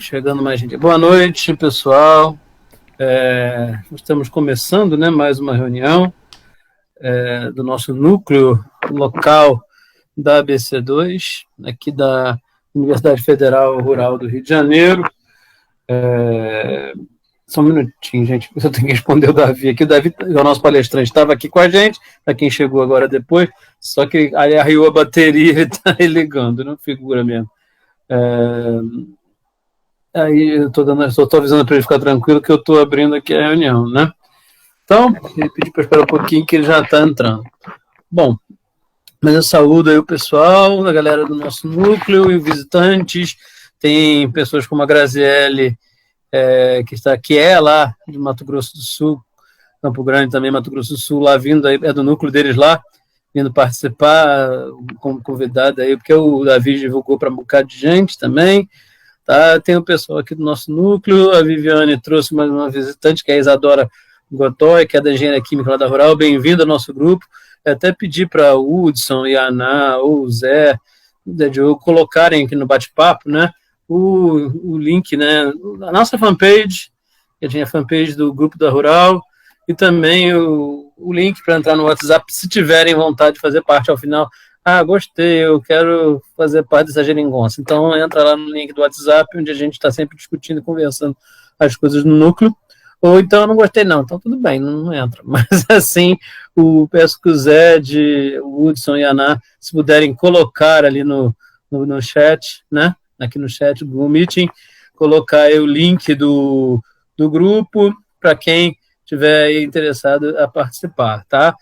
Chegando mais gente. Boa noite, pessoal. Estamos começando, né, mais uma reunião do nosso núcleo local da ABC2, aqui da Universidade Federal Rural do Rio de Janeiro. Só um minutinho, gente, eu tenho que responder o Davi aqui. O Davi, o nosso palestrante, estava aqui com a gente, para quem chegou agora depois, só que aí arriou a bateria e está ligando, não figura mesmo. Aí eu estou avisando para ele ficar tranquilo que eu estou abrindo aqui a reunião, né? Então, ele pediu para esperar um pouquinho que ele já está entrando. Bom, mas eu saúdo aí o pessoal, a galera do nosso núcleo e visitantes. Tem pessoas como a Graziele, que é lá de Mato Grosso do Sul, Campo Grande também, Mato Grosso do Sul, lá vindo, aí, é do núcleo deles lá, vindo participar como convidada aí, porque o Davi divulgou para um bocado de gente também. Tá? Tem o pessoal aqui do nosso núcleo, a Viviane trouxe mais uma visitante, que é a Isadora Godoy, que é da Engenharia Química lá da Rural, bem-vindo ao nosso grupo. Eu até pedi para o Hudson e a Ana, ou o Zé, Diogo, colocarem aqui no bate-papo, né, o link, né, na nossa fanpage, que tinha a fanpage do grupo da Rural, e também o link para entrar no WhatsApp, se tiverem vontade de fazer parte ao final. Gostei, eu quero fazer parte dessa geringonça. Então, entra lá no link do WhatsApp, onde a gente está sempre discutindo e conversando as coisas no núcleo. Ou então, eu não gostei, não. Então, tudo bem, não entra. Mas, assim, peço que o Zé, o Hudson e a Ana, se puderem colocar ali no chat, né? Aqui no chat do Google Meeting, colocar aí o link do grupo para quem estiver interessado a participar, tá?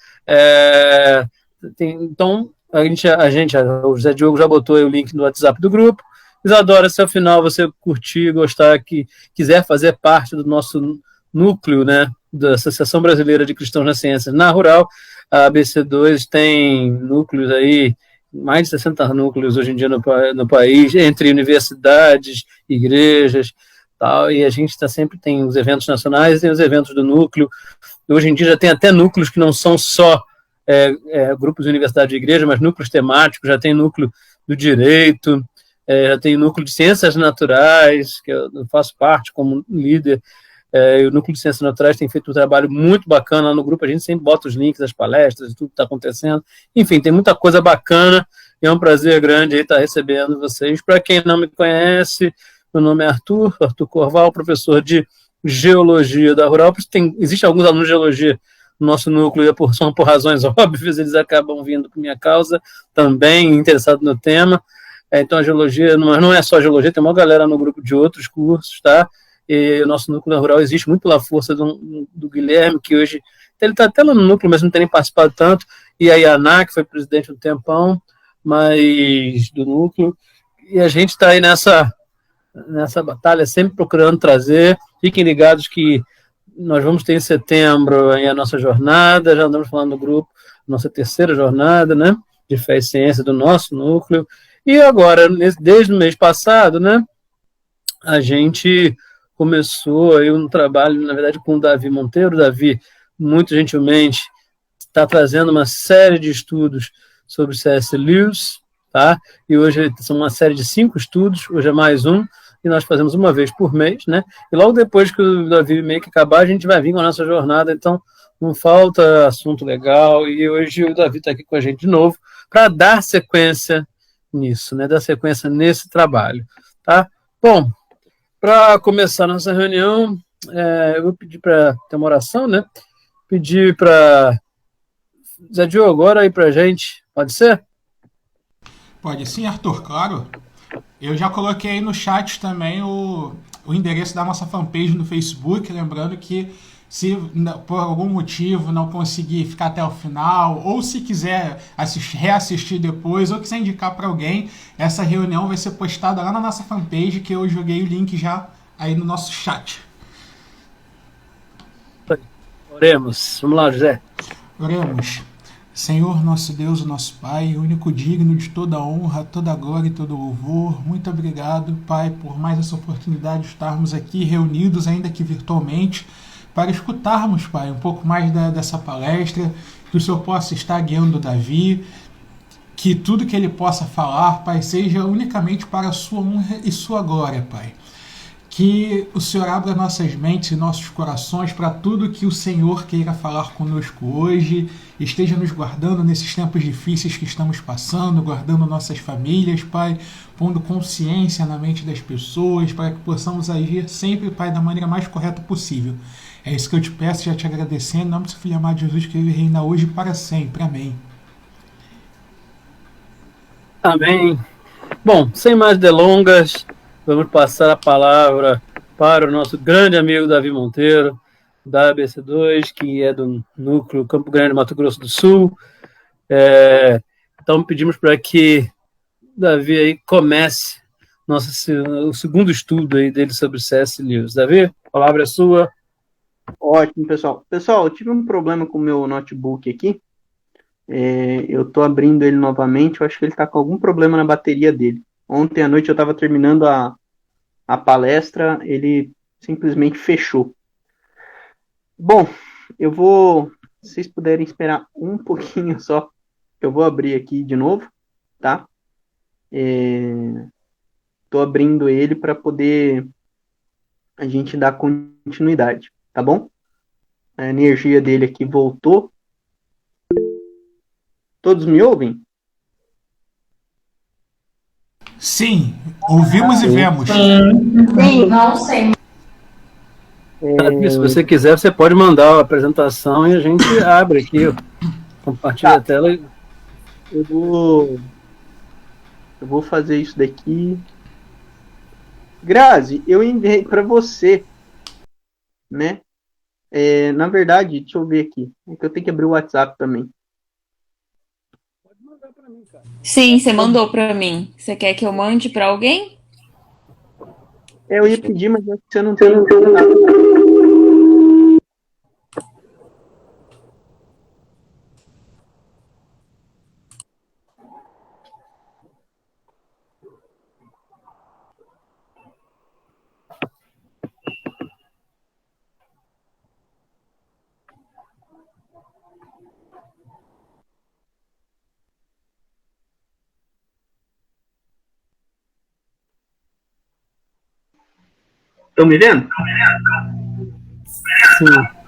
Então, o José Diogo já botou aí o link no WhatsApp do grupo. Isadora, se ao final você curtir, gostar, que quiser fazer parte do nosso núcleo, né, da Associação Brasileira de Cristãos na Ciência na Rural, a ABC2 tem núcleos aí, mais de 60 núcleos hoje em dia no país, entre universidades, igrejas, tal, e a gente sempre tem os eventos nacionais e tem os eventos do núcleo. Hoje em dia já tem até núcleos que não são só grupos de universidade e igreja, mas núcleos temáticos, já tem núcleo do direito, já tem núcleo de ciências naturais, que eu faço parte como líder, e o núcleo de ciências naturais tem feito um trabalho muito bacana lá no grupo, a gente sempre bota os links das palestras, tudo que está acontecendo, enfim, tem muita coisa bacana, e é um prazer grande aí estar recebendo vocês. Para quem não me conhece, meu nome é Arthur Corval, professor de Geologia da Rural, existem alguns alunos de Geologia no nosso núcleo, são por razões óbvias, eles acabam vindo por minha causa, também interessados no tema. Então a geologia, não é só geologia, tem uma galera no grupo de outros cursos, tá? E o nosso núcleo rural existe muito pela força do Guilherme, que hoje, ele está até lá no núcleo, mas não tem nem participado tanto, e a Yaná, que foi presidente um tempão, mas do núcleo, e a gente está aí nessa batalha, sempre procurando trazer. Fiquem ligados que nós vamos ter em setembro a nossa jornada, já andamos falando do grupo, nossa terceira jornada, né, de fé e ciência do nosso núcleo, e agora, desde o mês passado, né, a gente começou aí um trabalho, na verdade, com o Davi Monteiro. O Davi, muito gentilmente, está trazendo uma série de estudos sobre C.S. Lewis, tá, e hoje são uma série de 5 estudos, hoje é mais um, e nós fazemos uma vez por mês, né? E logo depois que o Davi meio que acabar, a gente vai vir com a nossa jornada, então não falta assunto legal, e hoje o Davi está aqui com a gente de novo para dar sequência nisso, né? Dar sequência nesse trabalho, tá? Bom, para começar a nossa reunião, eu vou pedir para ter uma oração, né? Pedir para Zé Diogo agora aí para a gente, pode ser? Pode sim, Arthur, claro. Eu já coloquei aí no chat também o endereço da nossa fanpage no Facebook, lembrando que se por algum motivo não conseguir ficar até o final, ou se quiser reassistir depois, ou quiser indicar para alguém, essa reunião vai ser postada lá na nossa fanpage, que eu joguei o link já aí no nosso chat. Oremos. Vamos lá, José. Oremos. Senhor, nosso Deus, nosso Pai, único digno de toda a honra, toda a glória e todo o louvor, muito obrigado, Pai, por mais essa oportunidade de estarmos aqui reunidos, ainda que virtualmente, para escutarmos, Pai, um pouco mais dessa palestra, que o Senhor possa estar guiando o Davi, que tudo que ele possa falar, Pai, seja unicamente para a sua honra e sua glória, Pai. Que o Senhor abra nossas mentes e nossos corações para tudo que o Senhor queira falar conosco hoje. Esteja nos guardando nesses tempos difíceis que estamos passando, guardando nossas famílias, Pai, pondo consciência na mente das pessoas, para que possamos agir sempre, Pai, da maneira mais correta possível. É isso que eu te peço, já te agradecendo, em nome do seu Filho amado Jesus, que vive e reina hoje e para sempre. Amém. Amém. Bom, sem mais delongas, vamos passar a palavra para o nosso grande amigo Davi Monteiro, da ABC2, que é do núcleo Campo Grande, Mato Grosso do Sul. Então pedimos para que Davi aí comece o segundo estudo aí dele sobre C.S. Lewis. Davi, a palavra é sua. Ótimo, pessoal. Pessoal, eu tive um problema com o meu notebook aqui. Eu estou abrindo ele novamente. Eu acho que ele está com algum problema na bateria dele. Ontem à noite eu estava terminando a palestra, ele simplesmente fechou. Bom, se vocês puderem esperar um pouquinho só, eu vou abrir aqui de novo, tá? Estou abrindo ele para poder a gente dar continuidade, tá bom? A energia dele aqui voltou. Todos me ouvem? Sim, ouvimos e vemos. Sim, não sei. Se você quiser, você pode mandar a apresentação e a gente abre aqui, compartilha a tela. Eu vou fazer isso daqui. Grazi, eu enviei para você, né? Na verdade, deixa eu ver aqui. É que eu tenho que abrir o WhatsApp também. Sim, você mandou para mim. Você quer que eu mande para alguém? Eu ia pedir, mas acho que você não tem. Estão me vendo?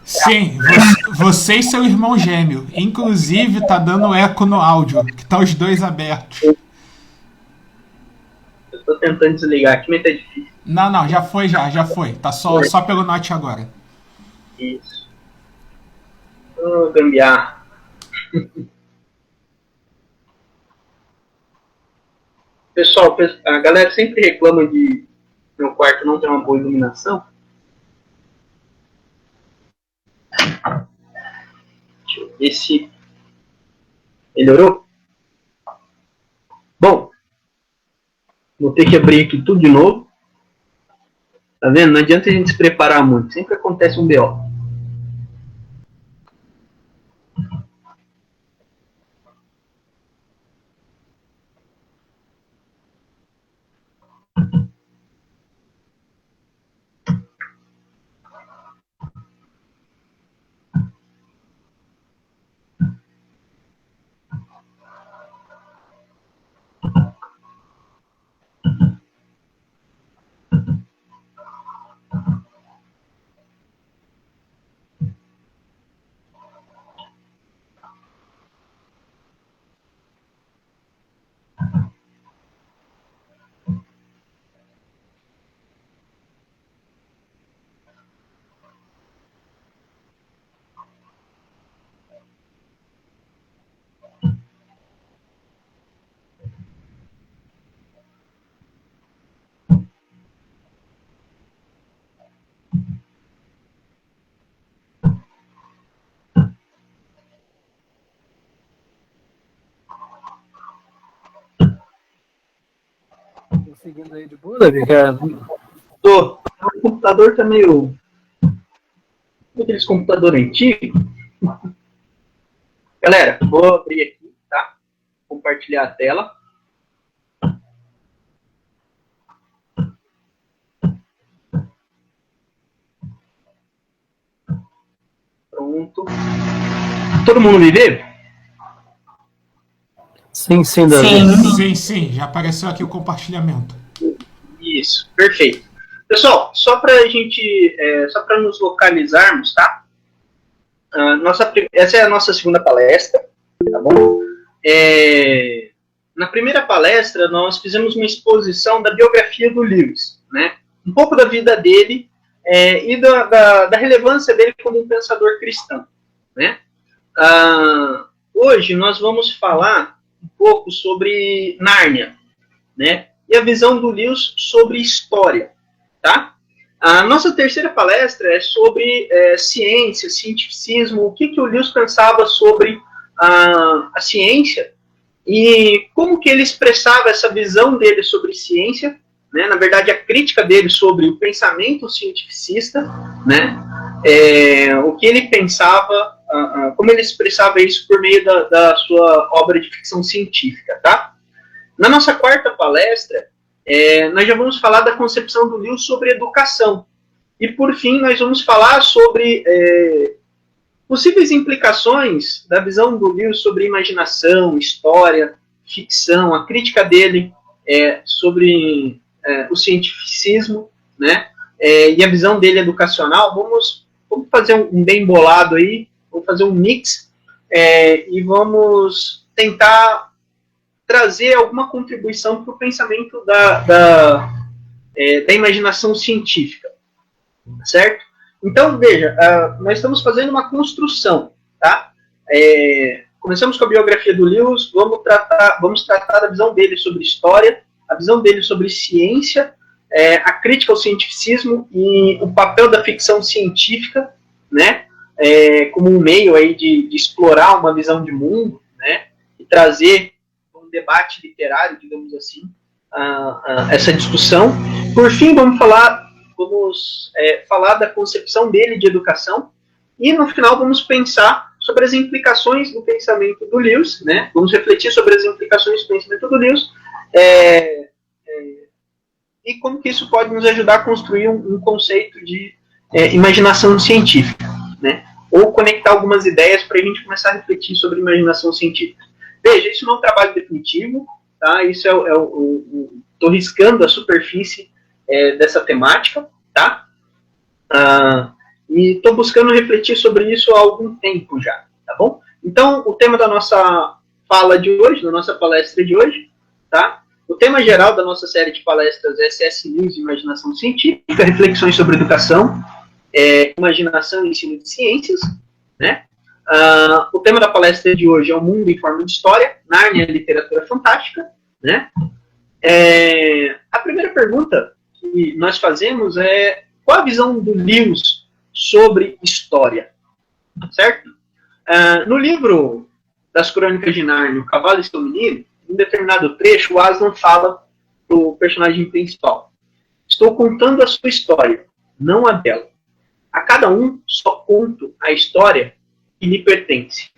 Sim, você e seu irmão gêmeo. Inclusive, tá dando eco no áudio, que tá os dois abertos. Eu tô tentando desligar aqui, mas tá difícil. Não, já foi. Tá só pelo note agora. Isso. Gambiar. Pessoal, a galera sempre reclama de meu quarto não ter uma boa iluminação. Deixa eu ver se melhorou. Bom, vou ter que abrir aqui tudo de novo. Tá vendo? Não adianta a gente se preparar muito. Sempre acontece um BO. Seguindo aí de boa, Davi? Tô. O computador tá meio... aqueles computadores antigos. Galera, vou abrir aqui, tá? Compartilhar a tela. Pronto. Todo mundo me vê? Sim, Davi. Sim, já apareceu aqui o compartilhamento. Isso, perfeito. Pessoal, só para a gente, só para nos localizarmos, tá? Essa é a nossa segunda palestra, tá bom? Na primeira palestra, nós fizemos uma exposição da biografia do Lewis, né? Um pouco da vida dele e da relevância dele como um pensador cristão, né? Hoje nós vamos falar um pouco sobre Nárnia, né? E a visão do Lewis sobre história, tá? A nossa terceira palestra é sobre ciência, cientificismo, o que o Lewis pensava sobre a ciência e como que ele expressava essa visão dele sobre ciência, né? Na verdade, a crítica dele sobre o pensamento cientificista, né? O que ele pensava, como ele expressava isso por meio da sua obra de ficção científica, tá? Na nossa quarta palestra, nós já vamos falar da concepção do Lewis sobre educação. E, por fim, nós vamos falar sobre possíveis implicações da visão do Lewis sobre imaginação, história, ficção, a crítica dele sobre o cientificismo, né? E a visão dele educacional. Vamos fazer um bem bolado aí, vamos fazer um mix e vamos tentar trazer alguma contribuição para o pensamento da imaginação científica, certo? Então, veja, nós estamos fazendo uma construção, tá? Começamos com a biografia do Lewis, vamos tratar da visão dele sobre história, a visão dele sobre ciência, a crítica ao cientificismo e o papel da ficção científica, né? Como um meio aí de explorar uma visão de mundo, né? E trazer um debate literário, digamos assim, essa discussão. Por fim, vamos falar da concepção dele de educação e, no final, vamos pensar sobre as implicações do pensamento do Lewis, né? Vamos refletir sobre as implicações do pensamento do Lewis e como que isso pode nos ajudar a construir um conceito de imaginação científica, né? Ou conectar algumas ideias para a gente começar a refletir sobre imaginação científica. Veja, isso não é um trabalho definitivo, tá? Isso estou riscando a superfície dessa temática, tá? E estou buscando refletir sobre isso há algum tempo já, tá bom? Então, o tema da nossa fala de hoje, da nossa palestra de hoje, tá? O tema geral da nossa série de palestras é C.S. Lewis e Imaginação Científica, reflexões sobre educação, imaginação e ensino de ciências, né? O tema da palestra de hoje é o mundo em forma de história, Nárnia, literatura fantástica, né? A primeira pergunta que nós fazemos é: qual a visão do Lewis sobre história? Certo? No livro das Crônicas de Nárnia, O Cavalo e Seu Menino, em um determinado trecho, o Aslan fala para o personagem principal: estou contando a sua história, não a dela. A cada um só conto a história que lhe pertence.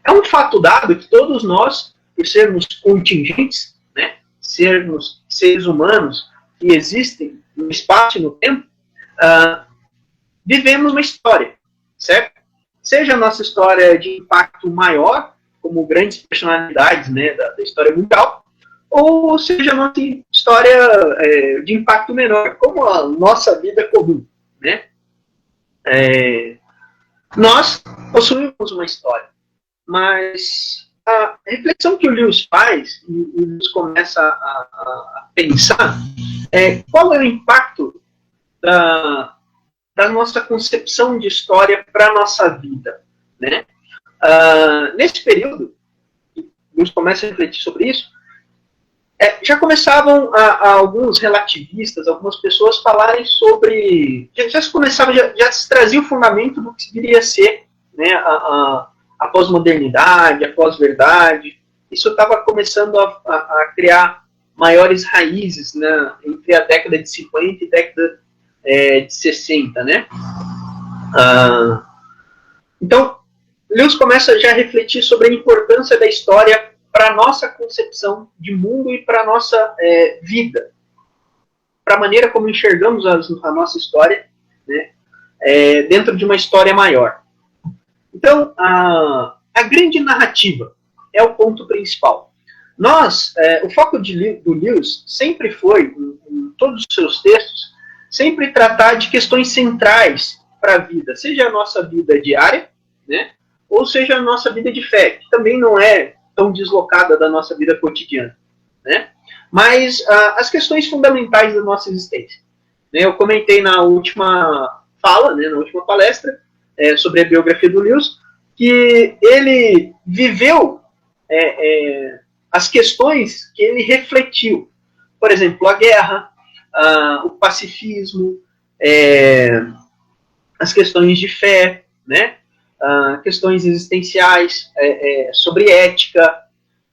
É um fato dado que todos nós, por sermos contingentes, né, sermos seres humanos que existem no espaço e no tempo, vivemos uma história, certo? Seja a nossa história de impacto maior, como grandes personalidades, né, da história mundial, ou seja a nossa história de impacto menor, como a nossa vida comum, né? Nós possuímos uma história, mas a reflexão que o Lewis faz, e o Lewis começa a pensar, qual é o impacto da nossa concepção de história para a nossa vida, né? Nesse período, o Lewis começa a refletir sobre isso, já começavam alguns relativistas, algumas pessoas falarem sobre... Já se trazia o fundamento do que viria a ser, né, a pós-modernidade, a pós-verdade. Isso estava começando a criar maiores raízes, né, entre a década de 50 e a década de 60. Né? Então, Lewis começa já a refletir sobre a importância da história para a nossa concepção de mundo e para a nossa vida, para a maneira como enxergamos a nossa história, né, dentro de uma história maior. Então, a grande narrativa é o ponto principal. O foco do Lewis sempre foi, em todos os seus textos, sempre tratar de questões centrais para a vida, seja a nossa vida diária, né, ou seja a nossa vida de fé, que também não é tão deslocada da nossa vida cotidiana, né, mas as questões fundamentais da nossa existência. Né, eu comentei na última fala, né, na última palestra, sobre a biografia do Lewis, que ele viveu as questões que ele refletiu. Por exemplo, a guerra, o pacifismo, as questões de fé, né? Questões existenciais, sobre ética,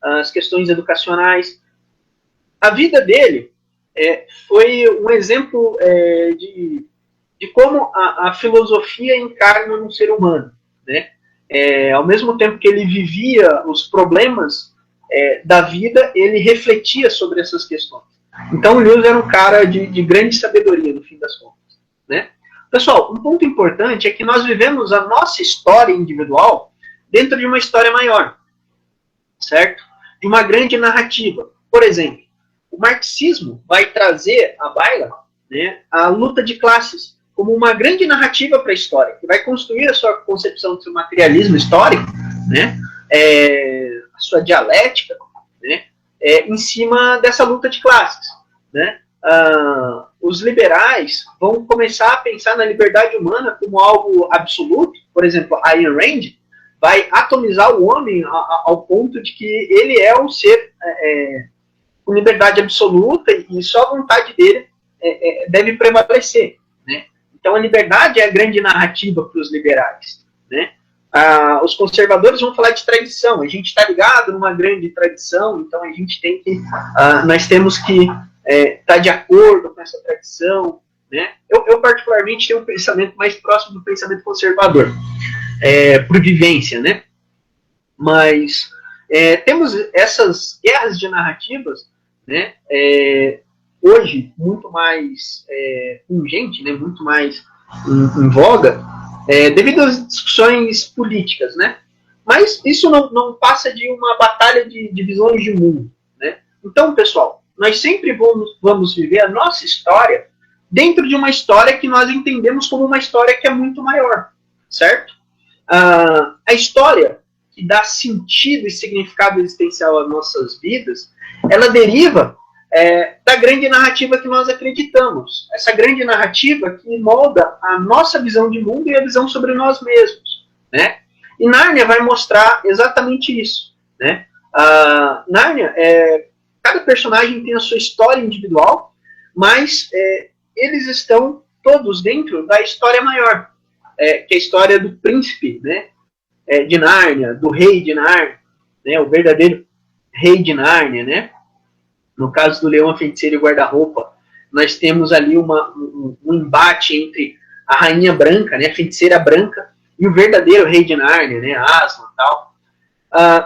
as questões educacionais. A vida dele foi um exemplo de como a filosofia encarna no ser humano, né? Ao mesmo tempo que ele vivia os problemas da vida, ele refletia sobre essas questões. Então, o Lewis era um cara de grande sabedoria, no fim das contas, né? Pessoal, um ponto importante é que nós vivemos a nossa história individual dentro de uma história maior, certo? De uma grande narrativa. Por exemplo, o marxismo vai trazer à baila, né, a luta de classes como uma grande narrativa para a história, que vai construir a sua concepção do seu materialismo histórico, né, a sua dialética, né, em cima dessa luta de classes, né. Os liberais vão começar a pensar na liberdade humana como algo absoluto. Por exemplo, a Ayn Rand vai atomizar o homem ao ponto de que ele é um ser com liberdade absoluta e só a vontade dele deve prevalecer, né? Então a liberdade é a grande narrativa para os liberais, né? Os conservadores vão falar de tradição. A gente está ligado numa grande tradição, então a gente tem que nós temos que estar de acordo com essa tradição, né? Eu particularmente tenho um pensamento mais próximo do pensamento conservador, por vivência, né? Mas temos essas guerras de narrativas, né? Hoje muito mais pungente, né? Muito mais em voga, devido às discussões políticas, né? Mas isso não passa de uma batalha de visões de mundo, né? Então, pessoal, nós sempre vamos viver a nossa história dentro de uma história que nós entendemos como uma história que é muito maior, certo? A história que dá sentido e significado existencial às nossas vidas, ela deriva da grande narrativa que nós acreditamos. Essa grande narrativa que molda a nossa visão de mundo e a visão sobre nós mesmos, né? E Nárnia vai mostrar exatamente isso, né? Nárnia, cada personagem tem a sua história individual, mas eles estão todos dentro da história maior, que é a história do príncipe, né? De Nárnia, do rei de Nárnia, né? O verdadeiro rei de Nárnia, né? No caso do Leão, a Feiticeira e o Guarda-Roupa, nós temos ali um embate entre a Rainha Branca, né? A Feiticeira Branca, e o verdadeiro rei de Nárnia, né? Aslan e tal.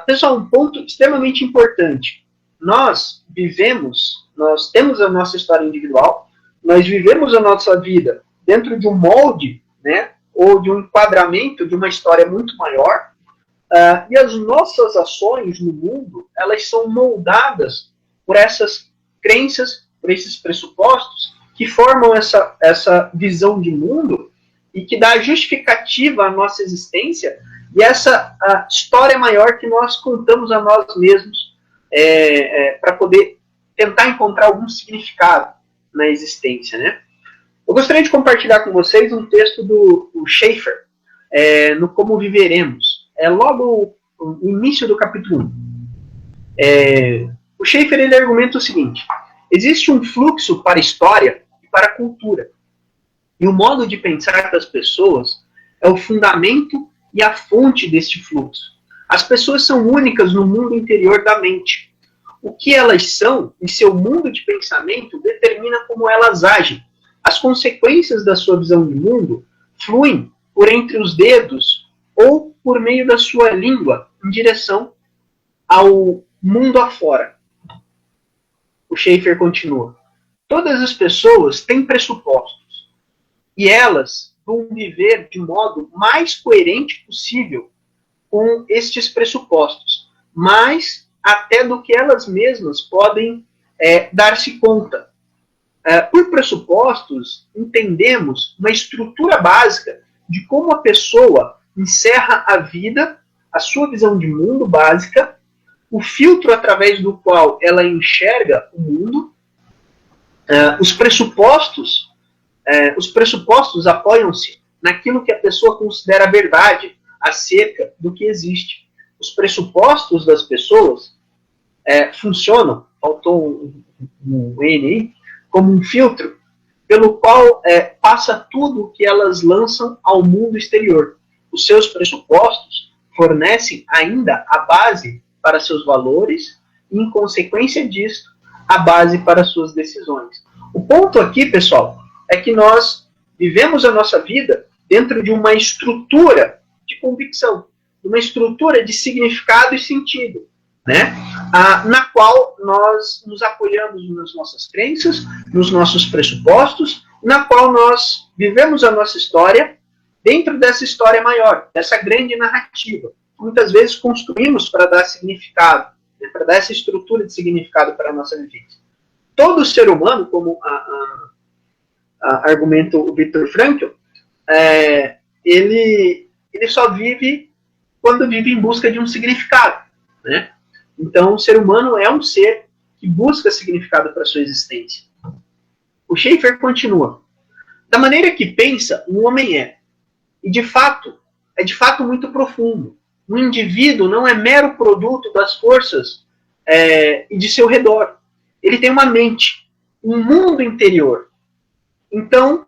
Pessoal, um ponto extremamente importante. Nós temos a nossa história individual, nós vivemos a nossa vida dentro de um molde, né, ou de um enquadramento de uma história muito maior, e as nossas ações no mundo, elas são moldadas por essas crenças, por esses pressupostos, que formam essa visão de mundo e que dá justificativa à nossa existência e essa história maior que nós contamos a nós mesmos, para poder tentar encontrar algum significado na existência, né? Eu gostaria de compartilhar com vocês um texto do Schaeffer, no Como Viveremos. Logo no início do capítulo 1. O Schaeffer ele argumenta o seguinte: existe um fluxo para a história e para a cultura. E o modo de pensar das pessoas é o fundamento e a fonte deste fluxo. As pessoas são únicas no mundo interior da mente. O que elas são em seu mundo de pensamento determina como elas agem. As consequências da sua visão de mundo fluem por entre os dedos ou por meio da sua língua em direção ao mundo afora. O Schaeffer continua. Todas as pessoas têm pressupostos e elas vão viver de modo mais coerente possível com estes pressupostos, mais até do que elas mesmas podem dar-se conta. Por pressupostos, entendemos uma estrutura básica de como a pessoa encerra a vida, a sua visão de mundo básica, o filtro através do qual ela enxerga o mundo. Os pressupostos apoiam-se naquilo que a pessoa considera verdade acerca do que existe. Os pressupostos das pessoas funcionam, faltou um N aí, como um filtro pelo qual passa tudo o que elas lançam ao mundo exterior. Os seus pressupostos fornecem ainda a base para seus valores e, em consequência disso, a base para suas decisões. O ponto aqui, pessoal, é que nós vivemos a nossa vida dentro de uma estrutura de convicção, de uma estrutura de significado e sentido, né? Na qual nós nos apoiamos nas nossas crenças, nos nossos pressupostos, na qual nós vivemos a nossa história dentro dessa história maior, dessa grande narrativa. Muitas vezes construímos para dar significado, né, para dar essa estrutura de significado para a nossa vivência. Todo ser humano, como argumenta o Viktor Frankl, ele só vive quando vive em busca de um significado, né? Então, o ser humano é um ser que busca significado para a sua existência. O Schaeffer continua. Da maneira que pensa, um homem e de fato, é de fato muito profundo. Um indivíduo não é mero produto das forças e de seu redor. Ele tem uma mente, um mundo interior. Então,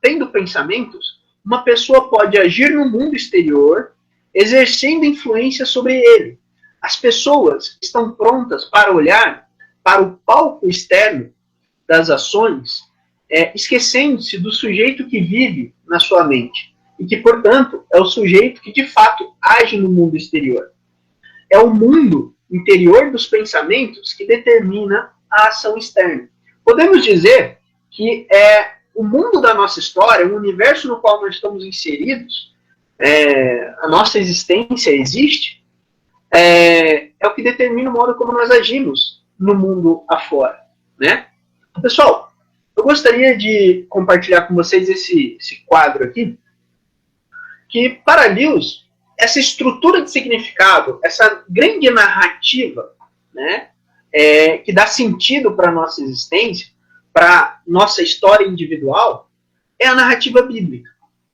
tendo pensamentos, uma pessoa pode agir no mundo exterior, exercendo influência sobre ele. As pessoas estão prontas para olhar para o palco externo das ações, esquecendo-se do sujeito que vive na sua mente, e que, portanto, é o sujeito que, de fato, age no mundo exterior. É o mundo interior dos pensamentos que determina a ação externa. Podemos dizer que o mundo da nossa história, o universo no qual nós estamos inseridos, a nossa existência existe, é o que determina o modo como nós agimos no mundo afora, né? Pessoal, eu gostaria de compartilhar com vocês esse quadro aqui, que para Lewis, essa estrutura de significado, essa grande narrativa, né, que dá sentido para a nossa existência, para nossa história individual, é a narrativa bíblica,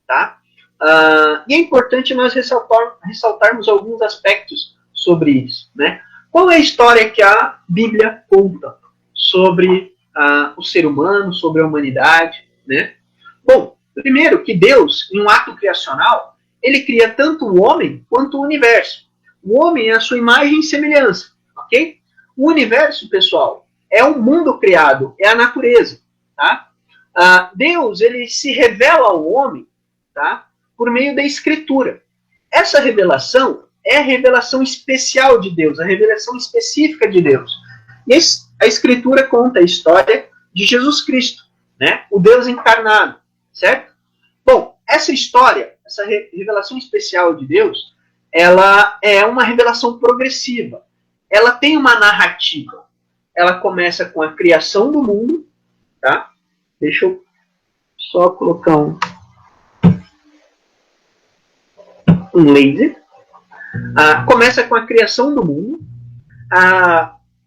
tá? E é importante nós ressaltarmos alguns aspectos sobre isso, né? Qual é a história que a Bíblia conta sobre o ser humano, sobre a humanidade, né? Bom, primeiro que Deus, em um ato criacional, ele cria tanto o homem quanto o universo. O homem é a sua imagem e semelhança, ok? O universo, pessoal, é um mundo criado, é a natureza, tá? Deus, ele se revela ao homem, tá? Por meio da escritura. Essa revelação é a revelação especial de Deus, a revelação específica de Deus. E a escritura conta a história de Jesus Cristo, né? O Deus encarnado, certo? Bom, essa história, essa revelação especial de Deus, ela é uma revelação progressiva. Ela tem uma narrativa. Ela começa com a criação do mundo, tá? Deixa eu só colocar um laser. Começa com a criação do mundo,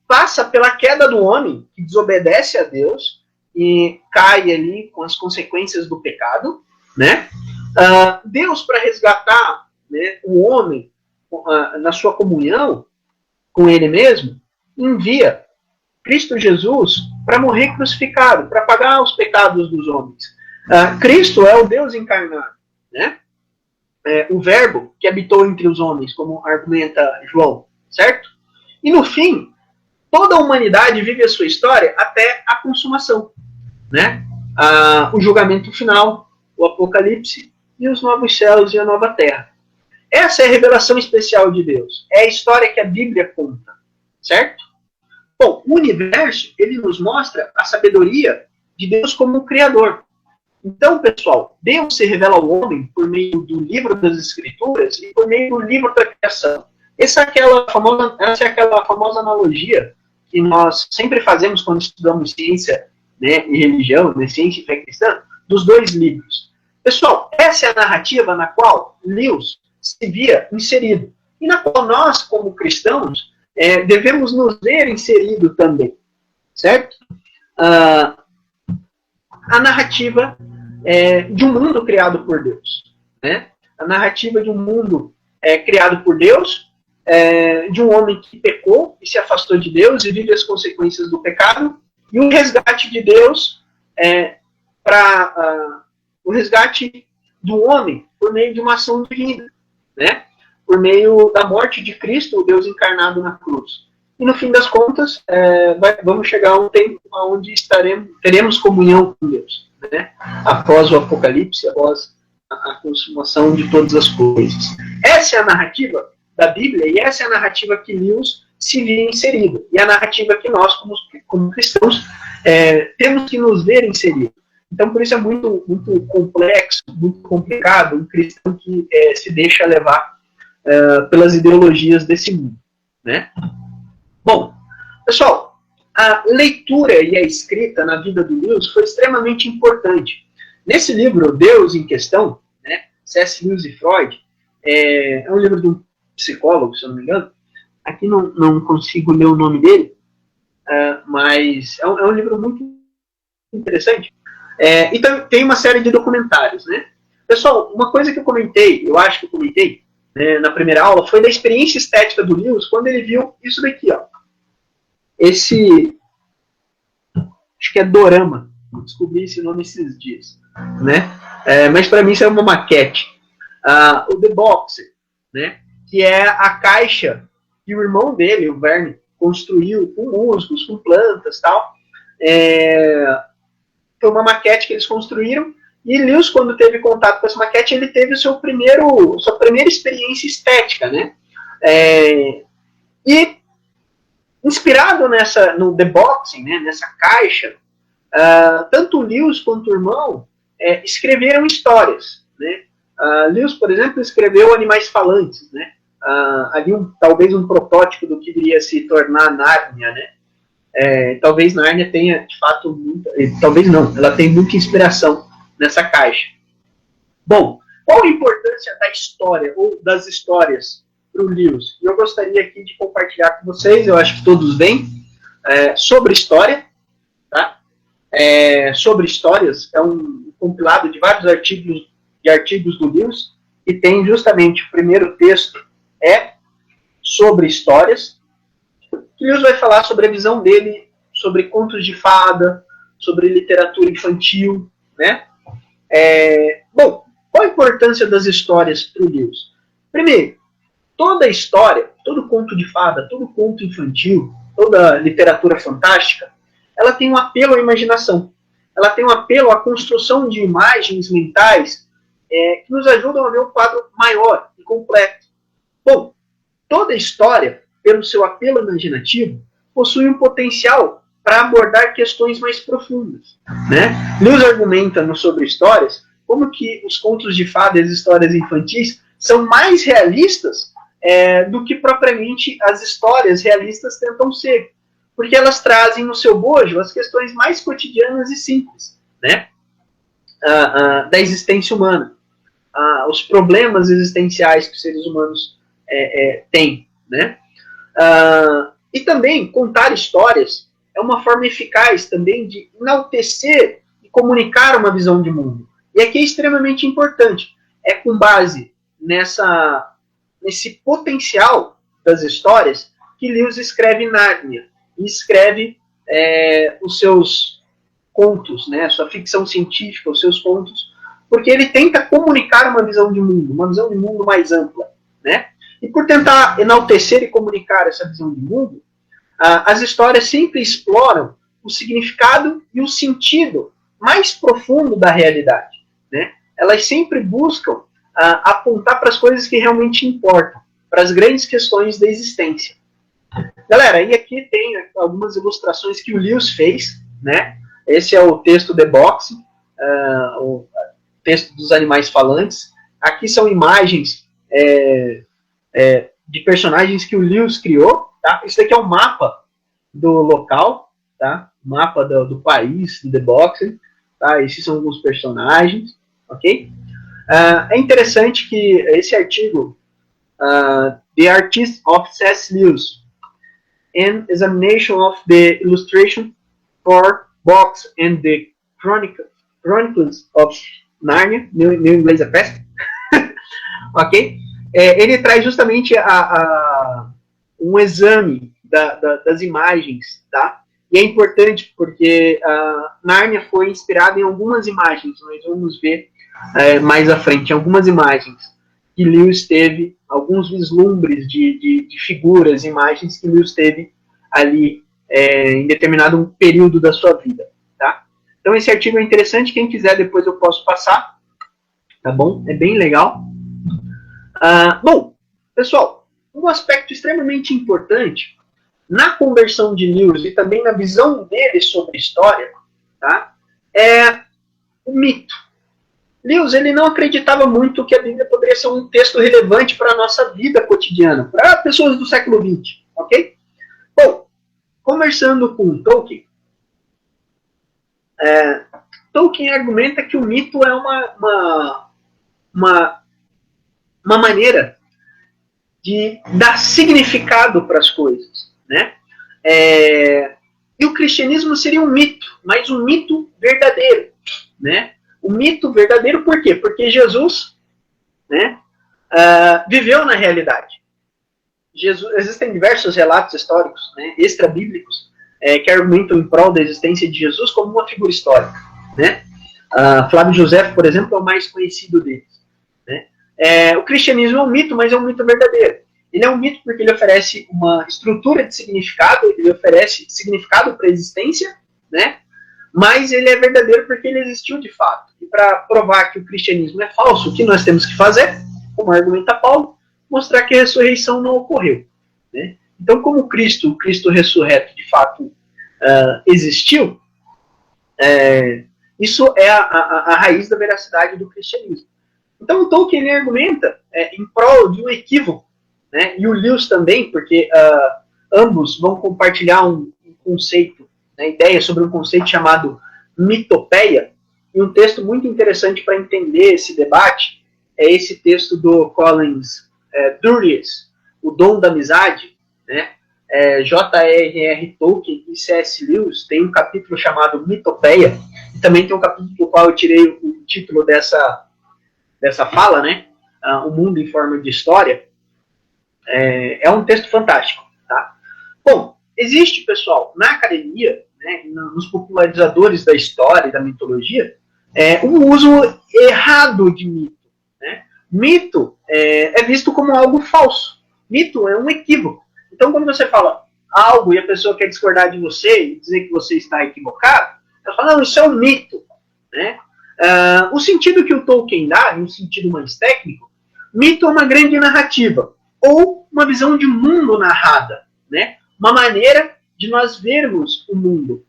passa pela queda do homem, que desobedece a Deus e cai ali com as consequências do pecado, né? Deus, para resgatar, né, o homem na sua comunhão com ele mesmo, envia Cristo Jesus para morrer crucificado, para pagar os pecados dos homens. Cristo é o Deus encarnado, né? O verbo que habitou entre os homens, como argumenta João, certo? E no fim, toda a humanidade vive a sua história até a consumação, né? O julgamento final, o apocalipse e os novos céus e a nova terra. Essa é a revelação especial de Deus. É a história que a Bíblia conta, certo? Bom, o universo, ele nos mostra a sabedoria de Deus como um criador. Então, pessoal, Deus se revela ao homem por meio do livro das Escrituras e por meio do livro da criação. Essa é aquela famosa analogia que nós sempre fazemos quando estudamos ciência, né, e religião, né, ciência e fé cristã, dos dois livros. Pessoal, essa é a narrativa na qual Lewis se via inserido, e na qual nós, como cristãos, devemos nos ver inserido também, certo? A narrativa de um mundo criado por Deus, né? A narrativa de um mundo criado por Deus, de um homem que pecou e se afastou de Deus e vive as consequências do pecado, e o resgate de Deus o resgate do homem por meio de uma ação divina, né? Por meio da morte de Cristo, o Deus encarnado na cruz. E no fim das contas, vamos chegar a um tempo onde teremos comunhão com Deus, né? Após o Apocalipse, após a consumação de todas as coisas. Essa é a narrativa da Bíblia e essa é a narrativa que Lewis se via inserido. E a narrativa que nós, como cristãos, temos que nos ver inseridos. Então, por isso é muito, muito complexo, muito complicado um cristão que se deixa levar pelas ideologias desse mundo, né? Bom, pessoal, a leitura e a escrita na vida do Lewis foi extremamente importante. Nesse livro, Deus em Questão, né, C.S. Lewis e Freud, é um livro de um psicólogo, se eu não me engano. Aqui não consigo ler o nome dele, mas é um livro muito interessante. E tem uma série de documentários, né? Pessoal, uma coisa que eu acho que eu comentei, né, na primeira aula, foi da experiência estética do Lewis quando ele viu isso daqui, ó. Esse, acho que é dorama, descobri esse nome esses dias, né? Mas para mim isso é uma maquete. O The Boxer, né? Que é a caixa que o irmão dele, o Verne, construiu com musgos, com plantas e tal. Foi uma maquete que eles construíram, e Lewis, quando teve contato com essa maquete, ele teve sua primeira experiência estética, né? E inspirado no The Boxing, né, nessa caixa, tanto o Lewis quanto o irmão escreveram histórias, né? Lewis, por exemplo, escreveu Animais Falantes, né? Ali talvez um protótipo do que viria a se tornar Nárnia, né? Talvez Nárnia tenha, de fato, talvez não, ela tem muita inspiração nessa caixa. Bom, qual a importância da história, ou das histórias, para o Lewis? Eu gostaria aqui de compartilhar com vocês, eu acho que todos veem, sobre história, tá? Sobre histórias, é um compilado de vários artigos do Lewis, e tem justamente o primeiro texto sobre histórias. Lewis vai falar sobre a visão dele, sobre contos de fada, sobre literatura infantil, né? Bom, qual a importância das histórias para o Lewis? Primeiro, toda história, todo conto de fada, todo conto infantil, toda literatura fantástica, ela tem um apelo à imaginação. Ela tem um apelo à construção de imagens mentais que nos ajudam a ver um quadro maior e completo. Bom, toda história, pelo seu apelo imaginativo, possui um potencial para abordar questões mais profundas, né? Lewis argumenta sobre histórias como que os contos de fada e as histórias infantis são mais realistas do que propriamente as histórias realistas tentam ser, porque elas trazem no seu bojo as questões mais cotidianas e simples, né? Da existência humana, os problemas existenciais que os seres humanos têm, né? E também contar histórias é uma forma eficaz também de enaltecer e comunicar uma visão de mundo. E aqui é extremamente importante. É com base nesse potencial das histórias que Lewis escreve Nárnia e escreve os seus contos, né, sua ficção científica, os seus contos, porque ele tenta comunicar uma visão de mundo mais ampla, né? E por tentar enaltecer e comunicar essa visão de mundo, as histórias sempre exploram o significado e o sentido mais profundo da realidade, né? Elas sempre buscam apontar para as coisas que realmente importam, para as grandes questões da existência. Galera, e aqui tem algumas ilustrações que o Lewis fez, né? Esse é o texto The Box, o texto dos Animais Falantes. Aqui são imagens de personagens que o Lewis criou, tá? Isso daqui é um mapa do local, tá? Mapa do país, do The Boxing, tá? Esses são alguns personagens, ok? É interessante que esse artigo, The Artist of C.S. Lewis, an Examination of the Illustration for Box and the Chronicles of Narnia, meu inglês é péssimo, ok? Ele traz justamente um exame das imagens, tá? E é importante porque Nárnia foi inspirada em algumas imagens, nós vamos ver mais à frente, algumas imagens que Lewis teve, alguns vislumbres de figuras, imagens que Lewis teve ali em determinado período da sua vida, tá? Então esse artigo é interessante, quem quiser depois eu posso passar, tá bom? É bem legal. Bom, pessoal, um aspecto extremamente importante na conversão de Lewis e também na visão dele sobre a história, tá, é o mito. Lewis, ele não acreditava muito que a Bíblia poderia ser um texto relevante para a nossa vida cotidiana, para pessoas do século XX, ok? Bom, conversando com Tolkien, Tolkien argumenta que o mito é uma maneira de dar significado para as coisas, né? E o cristianismo seria um mito, mas um mito verdadeiro, né? O mito verdadeiro por quê? Porque Jesus, né, viveu na realidade. Existem diversos relatos históricos, né, extra-bíblicos, que argumentam em prol da existência de Jesus como uma figura histórica, né? Flávio José, por exemplo, é o mais conhecido deles, né? O cristianismo é um mito, mas é um mito verdadeiro. Ele é um mito porque ele oferece uma estrutura de significado, ele oferece significado para a existência, né? Mas ele é verdadeiro porque ele existiu de fato. E para provar que o cristianismo é falso, o que nós temos que fazer, como argumenta Paulo, mostrar que a ressurreição não ocorreu, né? Então, como o Cristo ressurreto de fato existiu, isso é a raiz da veracidade do cristianismo. Então, o Tolkien argumenta em prol de um equívoco, né? E o Lewis também, porque ambos vão compartilhar um conceito, né, ideia sobre um conceito chamado mitopeia, e um texto muito interessante para entender esse debate é esse texto do Collins Duriez, O Dom da Amizade, né? J.R.R. Tolkien e C.S. Lewis tem um capítulo chamado Mitopeia, e também tem um capítulo do qual eu tirei o título dessa fala, né? O Mundo em Forma de História. É um texto fantástico, tá? Bom, existe, pessoal, na academia, né, nos popularizadores da história e da mitologia, um uso errado de mito, né? Mito é visto como algo falso. Mito é um equívoco. Então, quando você fala algo e a pessoa quer discordar de você e dizer que você está equivocado, ela fala, não, isso é um mito, né? O sentido que o Tolkien dá, em um sentido mais técnico, mito é uma grande narrativa, ou uma visão de mundo narrada, né? Uma maneira de nós vermos o mundo.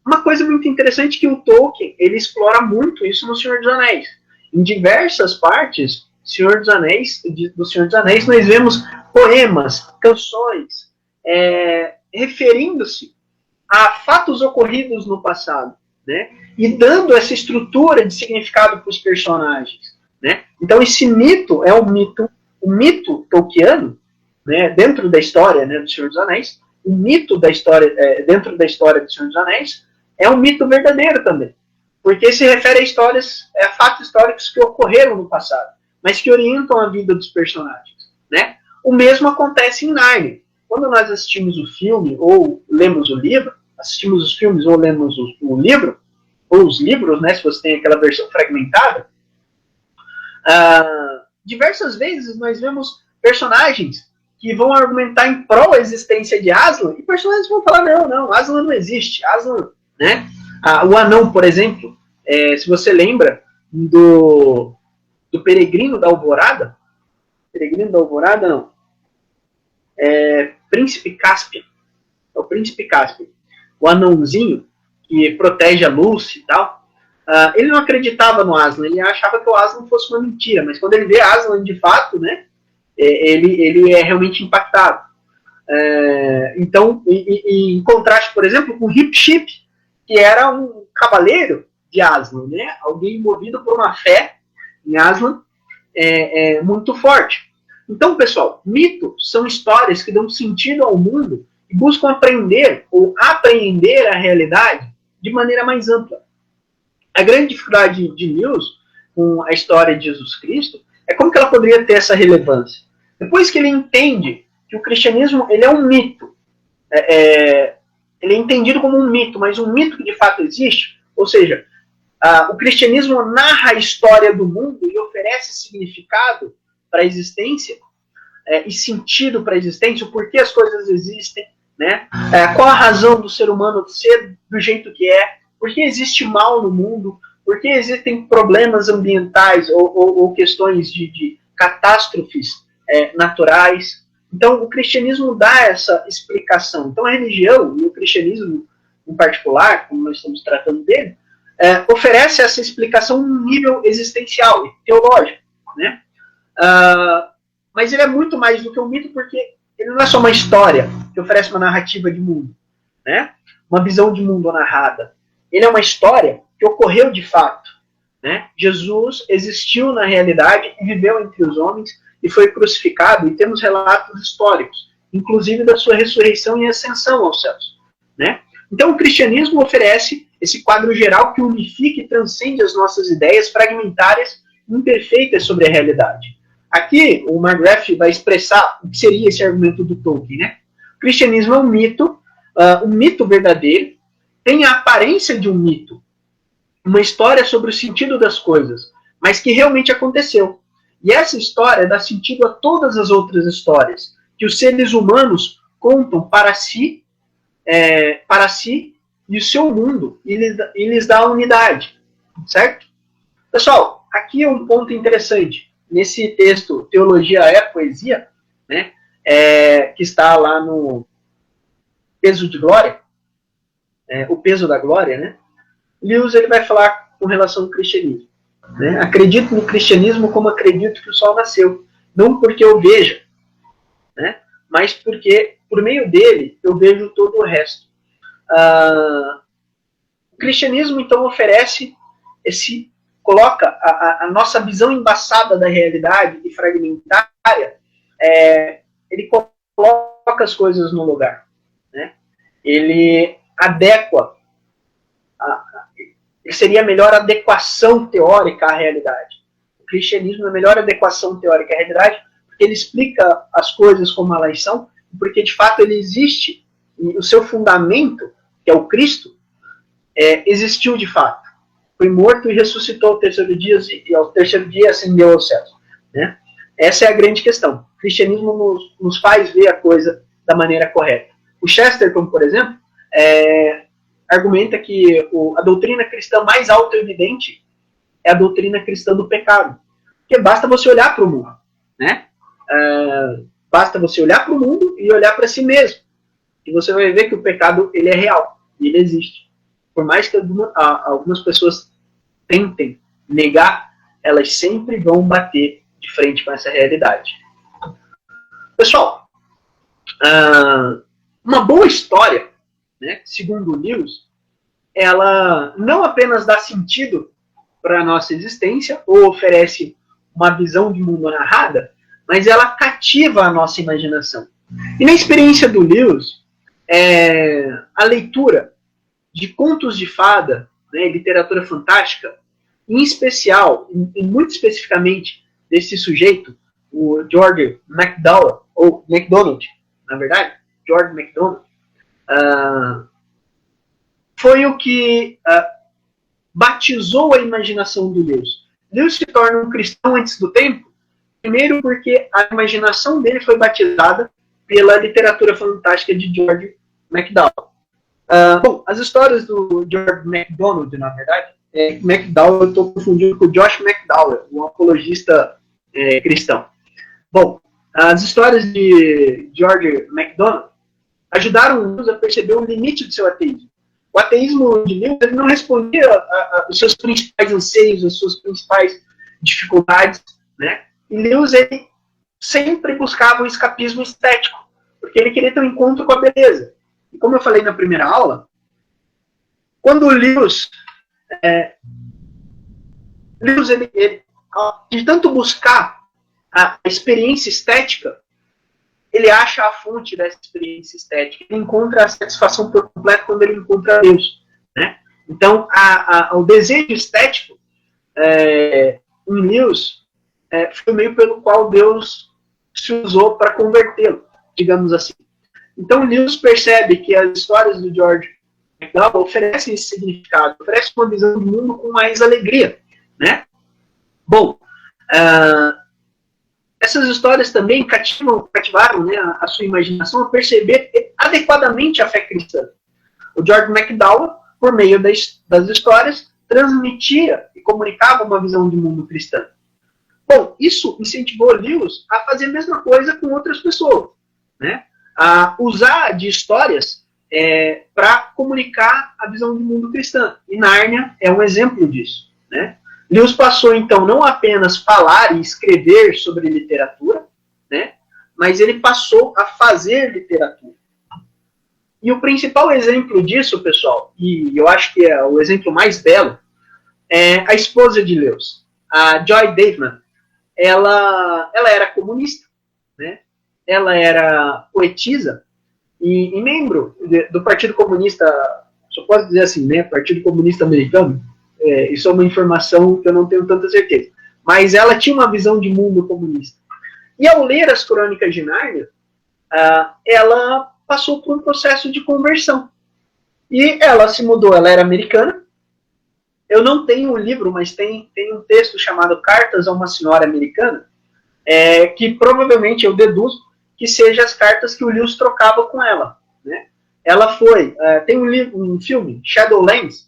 Uma coisa muito interessante que o Tolkien, ele explora muito isso no Senhor dos Anéis. Em diversas partes do Senhor dos Anéis, nós vemos poemas, canções, referindo-se a fatos ocorridos no passado, né? E dando essa estrutura de significado para os personagens, né? Então esse mito é o mito tolkiano, né, dentro da história, né, do Senhor dos Anéis, o mito da história, dentro da história do Senhor dos Anéis, é um mito verdadeiro também, porque se refere a histórias, a fatos históricos que ocorreram no passado, mas que orientam a vida dos personagens, né? O mesmo acontece em Nárnia. Quando nós assistimos o filme ou lemos o livro, assistimos os filmes ou lemos o livro, ou os livros, né, se você tem aquela versão fragmentada, diversas vezes nós vemos personagens que vão argumentar em prol da existência de Aslan, e personagens vão falar, não, Aslan não existe, Aslan, né? O anão, por exemplo, se você lembra do Peregrino da Alvorada, não, Príncipe Caspian, é o Príncipe Caspian, o anãozinho que protege a Lúcia e tal, ele não acreditava no Aslan, ele achava que o Aslan fosse uma mentira, mas quando ele vê Aslan de fato, né, ele é realmente impactado. Então, em contraste, por exemplo, com Hip-Chip, que era um cavaleiro de Aslan, né? Alguém movido por uma fé em Aslan muito forte. Então, pessoal, mitos são histórias que dão sentido ao mundo e buscam aprender ou apreender a realidade de maneira mais ampla. A grande dificuldade de Lewis com a história de Jesus Cristo é como que ela poderia ter essa relevância. Depois que ele entende que o cristianismo ele é um mito, ele é entendido como um mito, mas um mito que de fato existe, ou seja, o cristianismo narra a história do mundo e oferece significado para a existência e sentido para a existência, o porquê as coisas existem, né? Qual a razão do ser humano ser do jeito que é, por que existe mal no mundo, por que existem problemas ambientais ou questões de catástrofes naturais. Então, o cristianismo dá essa explicação. Então, a religião, e o cristianismo em particular, como nós estamos tratando dele, oferece essa explicação num nível existencial e teológico, né? Mas ele é muito mais do que um mito, porque ele não é só uma história que oferece uma narrativa de mundo, né? Uma visão de mundo narrada. Ele é uma história que ocorreu de fato, né? Jesus existiu na realidade e viveu entre os homens e foi crucificado, e temos relatos históricos, inclusive da sua ressurreição e ascensão aos céus, né? Então o cristianismo oferece esse quadro geral que unifica e transcende as nossas ideias fragmentárias e imperfeitas sobre a realidade. Aqui o McGrath vai expressar o que seria esse argumento do Tolkien, né? O cristianismo é um mito verdadeiro, tem a aparência de um mito, uma história sobre o sentido das coisas, mas que realmente aconteceu. E essa história dá sentido a todas as outras histórias que os seres humanos contam para si e o seu mundo, e lhes dá unidade, certo? Pessoal, aqui é um ponto interessante. Nesse texto, Teologia é Poesia, né, que está lá no Peso de Glória, o peso da glória, né? Lewis ele vai falar com relação ao cristianismo. Né? Acredito no cristianismo como acredito que o sol nasceu. Não porque eu veja, né? Mas porque, por meio dele, eu vejo todo o resto. O cristianismo, então, oferece coloca a nossa visão embaçada da realidade e fragmentária, ele coloca as coisas no lugar. Né? Ele adequa, seria a melhor adequação teórica à realidade. O cristianismo é a melhor adequação teórica à realidade, porque ele explica as coisas como elas são, porque de fato ele existe, e o seu fundamento, que é o Cristo, existiu de fato. Foi morto e ressuscitou ao terceiro dia, e ao terceiro dia ascendeu aos céus. Né? Essa é a grande questão. O cristianismo nos faz ver a coisa da maneira correta. O Chesterton, por exemplo, argumenta que a doutrina cristã mais auto-evidente é a doutrina cristã do pecado. Porque basta você olhar para o mundo. Né? Basta você olhar para o mundo e olhar para si mesmo. E você vai ver que o pecado ele é real. E ele existe. Por mais que algumas pessoas tentem negar, elas sempre vão bater de frente com essa realidade. Pessoal, uma boa história, né, segundo o Lewis, ela não apenas dá sentido para a nossa existência, ou oferece uma visão de mundo narrada, mas ela cativa a nossa imaginação. E na experiência do Lewis, a leitura de contos de fada, né, literatura fantástica, em especial, e muito especificamente, desse sujeito, o George MacDonald, ou MacDonald, na verdade, George MacDonald, foi o que batizou a imaginação do Lewis. Lewis se torna um cristão antes do tempo, primeiro porque a imaginação dele foi batizada pela literatura fantástica de George MacDonald. Bom, as histórias do George MacDonald, na verdade, MacDowell, eu estou confundindo com o Josh McDowell, um apologista cristão. Bom, as histórias de George MacDonald ajudaram Lewis a perceber o limite do seu ateísmo. O ateísmo de Lewis ele não respondia aos seus principais anseios, às suas principais dificuldades, né? E Lewis ele sempre buscava um escapismo estético, porque ele queria ter um encontro com a beleza. E como eu falei na primeira aula, quando o Lewis, ele, de tanto buscar a experiência estética, ele acha a fonte dessa experiência estética. Ele encontra a satisfação por completo quando ele encontra Deus, né? Então, o desejo estético em Lewis foi o meio pelo qual Deus se usou para convertê-lo, digamos assim. Então, Lewis percebe que as histórias do George McDowell oferecem esse significado, oferecem uma visão do mundo com mais alegria, né? Bom, essas histórias também cativaram, né, a sua imaginação a perceber adequadamente a fé cristã. O George McDowell, por meio das histórias, transmitia e comunicava uma visão de mundo cristã. Bom, isso incentivou Lewis a fazer a mesma coisa com outras pessoas, né? A usar de histórias para comunicar a visão de mundo cristã. E Nárnia é um exemplo disso, né? Lewis passou, então, não apenas falar e escrever sobre literatura, né, mas ele passou a fazer literatura. E o principal exemplo disso, pessoal, e eu acho que é o exemplo mais belo, é a esposa de Lewis, a Joy Davidman. Ela era comunista, né? Ela era poetisa e membro do Partido Comunista, só posso dizer assim, né, Partido Comunista Americano. Isso é uma informação que eu não tenho tanta certeza. Mas ela tinha uma visão de mundo comunista. E ao ler as Crônicas de Nárnia, ela passou por um processo de conversão. E ela se mudou, ela era americana. Eu não tenho o livro, mas tem um texto chamado Cartas a uma Senhora Americana, que provavelmente eu deduzo que seja as cartas que o Lewis trocava com ela, né? Ela foi... tem um filme, Shadowlands,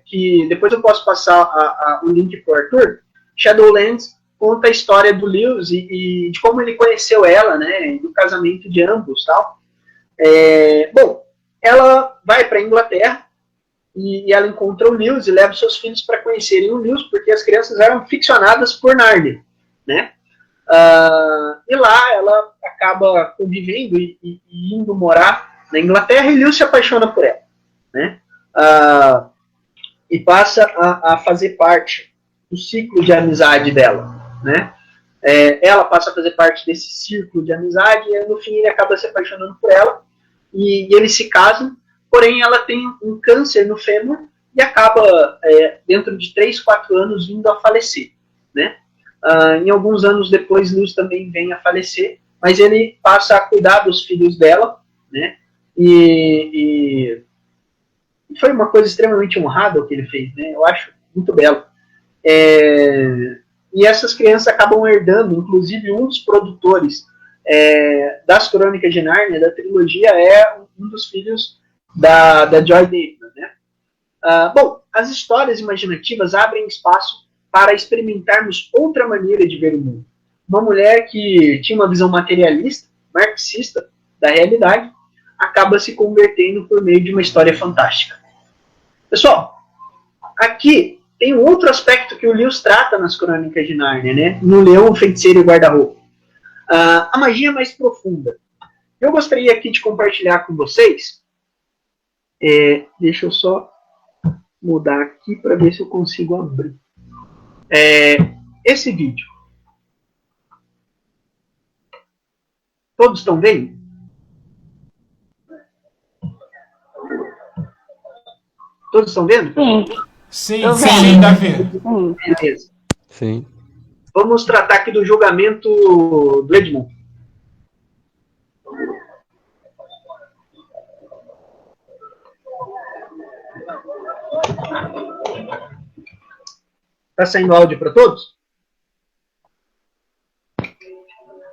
que depois eu posso passar o link para o Arthur. Shadowlands conta a história do Lewis e de como ele conheceu ela, né, e do casamento de ambos, tal. Bom, ela vai para a Inglaterra e ela encontra o Lewis e leva seus filhos para conhecerem o Lewis, porque as crianças eram ficcionadas por Nárnia, né? E lá ela acaba convivendo e indo morar na Inglaterra, e Lewis se apaixona por ela, né? E passa a fazer parte do ciclo de amizade dela, né? Ela passa a fazer parte desse círculo de amizade e no fim ele acaba se apaixonando por ela e eles se casam, porém ela tem um câncer no fêmur e acaba dentro de 3, 4 anos vindo a falecer, né? Em alguns anos depois Lewis também vem a falecer, mas ele passa a cuidar dos filhos dela, né? E foi uma coisa extremamente honrada o que ele fez, né? Eu acho muito belo. E essas crianças acabam herdando, inclusive um dos produtores das Crônicas de Nárnia, da trilogia, é um dos filhos da Joy Davidman, né? Bom, as histórias imaginativas abrem espaço para experimentarmos outra maneira de ver o mundo. Uma mulher que tinha uma visão materialista, marxista da realidade, acaba se convertendo por meio de uma história fantástica. Pessoal, aqui tem um outro aspecto que o Lewis trata nas Crônicas de Nárnia, né? No Leão, o Feiticeiro e o Guarda-Roupa. A magia mais profunda. Eu gostaria aqui de compartilhar com vocês. Deixa eu só mudar aqui para ver se eu consigo abrir. Esse vídeo. Todos estão vendo? Todos estão vendo? Sim, sim, Davi. Beleza. Sim. Vamos tratar aqui do julgamento do Edmund. Tá saindo áudio para todos?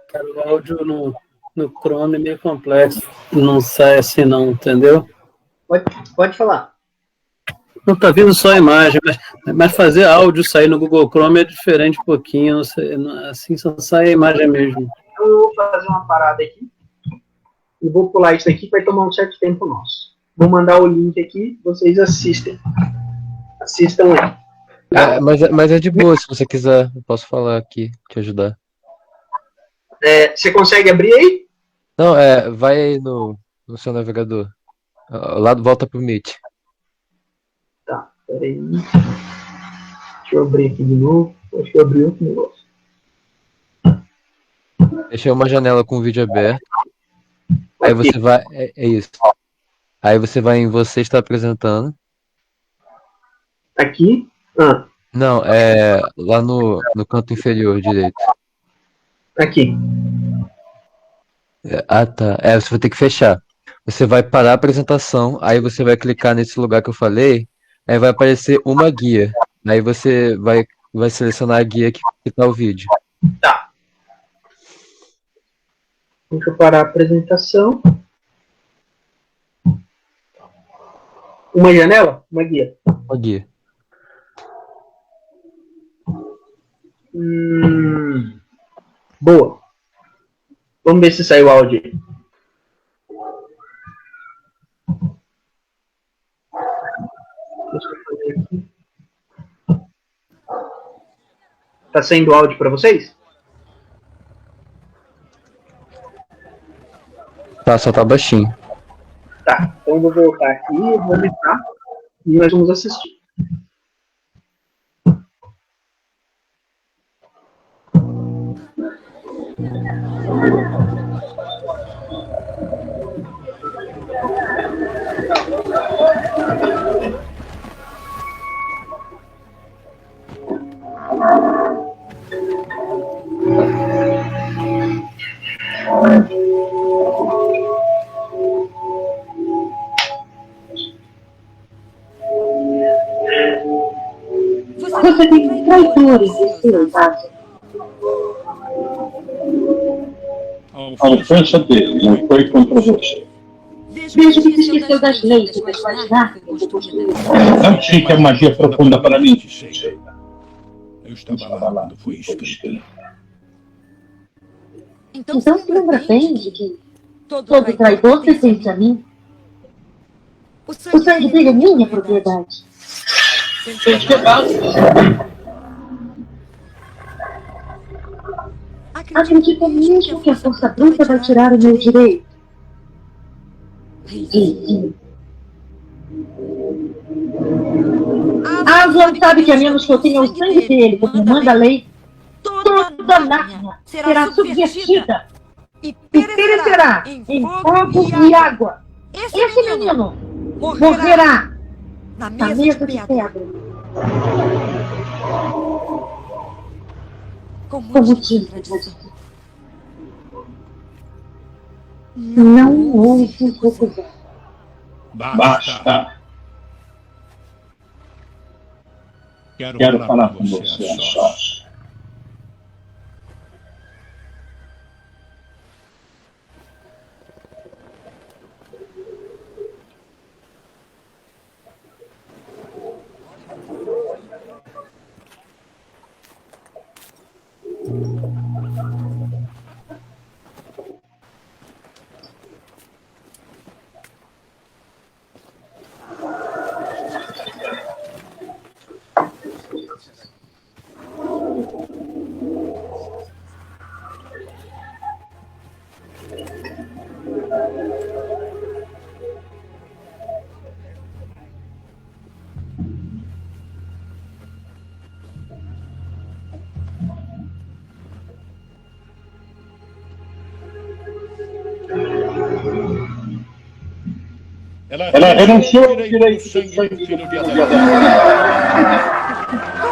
Cara, o áudio no Chrome é meio complexo. Não sai assim não, entendeu? Pode falar. Não tá vindo só a imagem, mas fazer áudio sair no Google Chrome é diferente um pouquinho. Não sei, assim só sai a imagem mesmo. Eu vou fazer uma parada aqui. E vou pular isso aqui que vai tomar um certo tempo nosso. Vou mandar o link aqui, vocês assistem. Assistam aí. Mas é de boa, se você quiser, eu posso falar aqui, te ajudar. Você consegue abrir aí? Não, vai aí no seu navegador. Lá volta pro Meet. Tá, peraí. Deixa eu abrir aqui de novo. Acho que eu abri outro negócio. Deixa uma janela com o vídeo aberto. Aí Aqui. você vai. É isso. Aí você vai em você está apresentando. Aqui. Ah, Não, lá no canto inferior direito. aqui. Tá. Você vai ter que fechar. Você vai parar a apresentação, aí você vai clicar nesse lugar que eu falei, aí vai aparecer uma guia. Aí você vai selecionar a guia que tá o vídeo. Tá. Deixa eu parar a apresentação. Uma janela? Uma guia. Uma guia. Boa. Vamos ver se saiu o áudio aí. Deixa eu fazer aqui. Tá saindo áudio para vocês? Tá, só tá baixinho. Tá, então eu vou voltar aqui, eu vou editar e nós vamos assistir. Você tem traidores em seus atos. A ofensa dele não foi contra você. Vejo que se esqueceu das leis de imaginar. Não tinha que a magia profunda para mim. Eu estava lá quando foi escrito. Então se lembra bem de que todo traidor pertence a mim. O sangue dele é minha propriedade. Acredita mesmo que a força bruta vai tirar o meu direito? Sim. Aslan sabe que a menos que eu tenha o sangue dele, como manda a lei, toda Nárnia será subvertida e perecerá em fogo e água. Esse menino morrerá na mesa de pedra. Como tinha tradição. Não ouve recusar. Basta. Quero falar com você a sós. Ela renunciou ao direito do sangue do filho de Adão.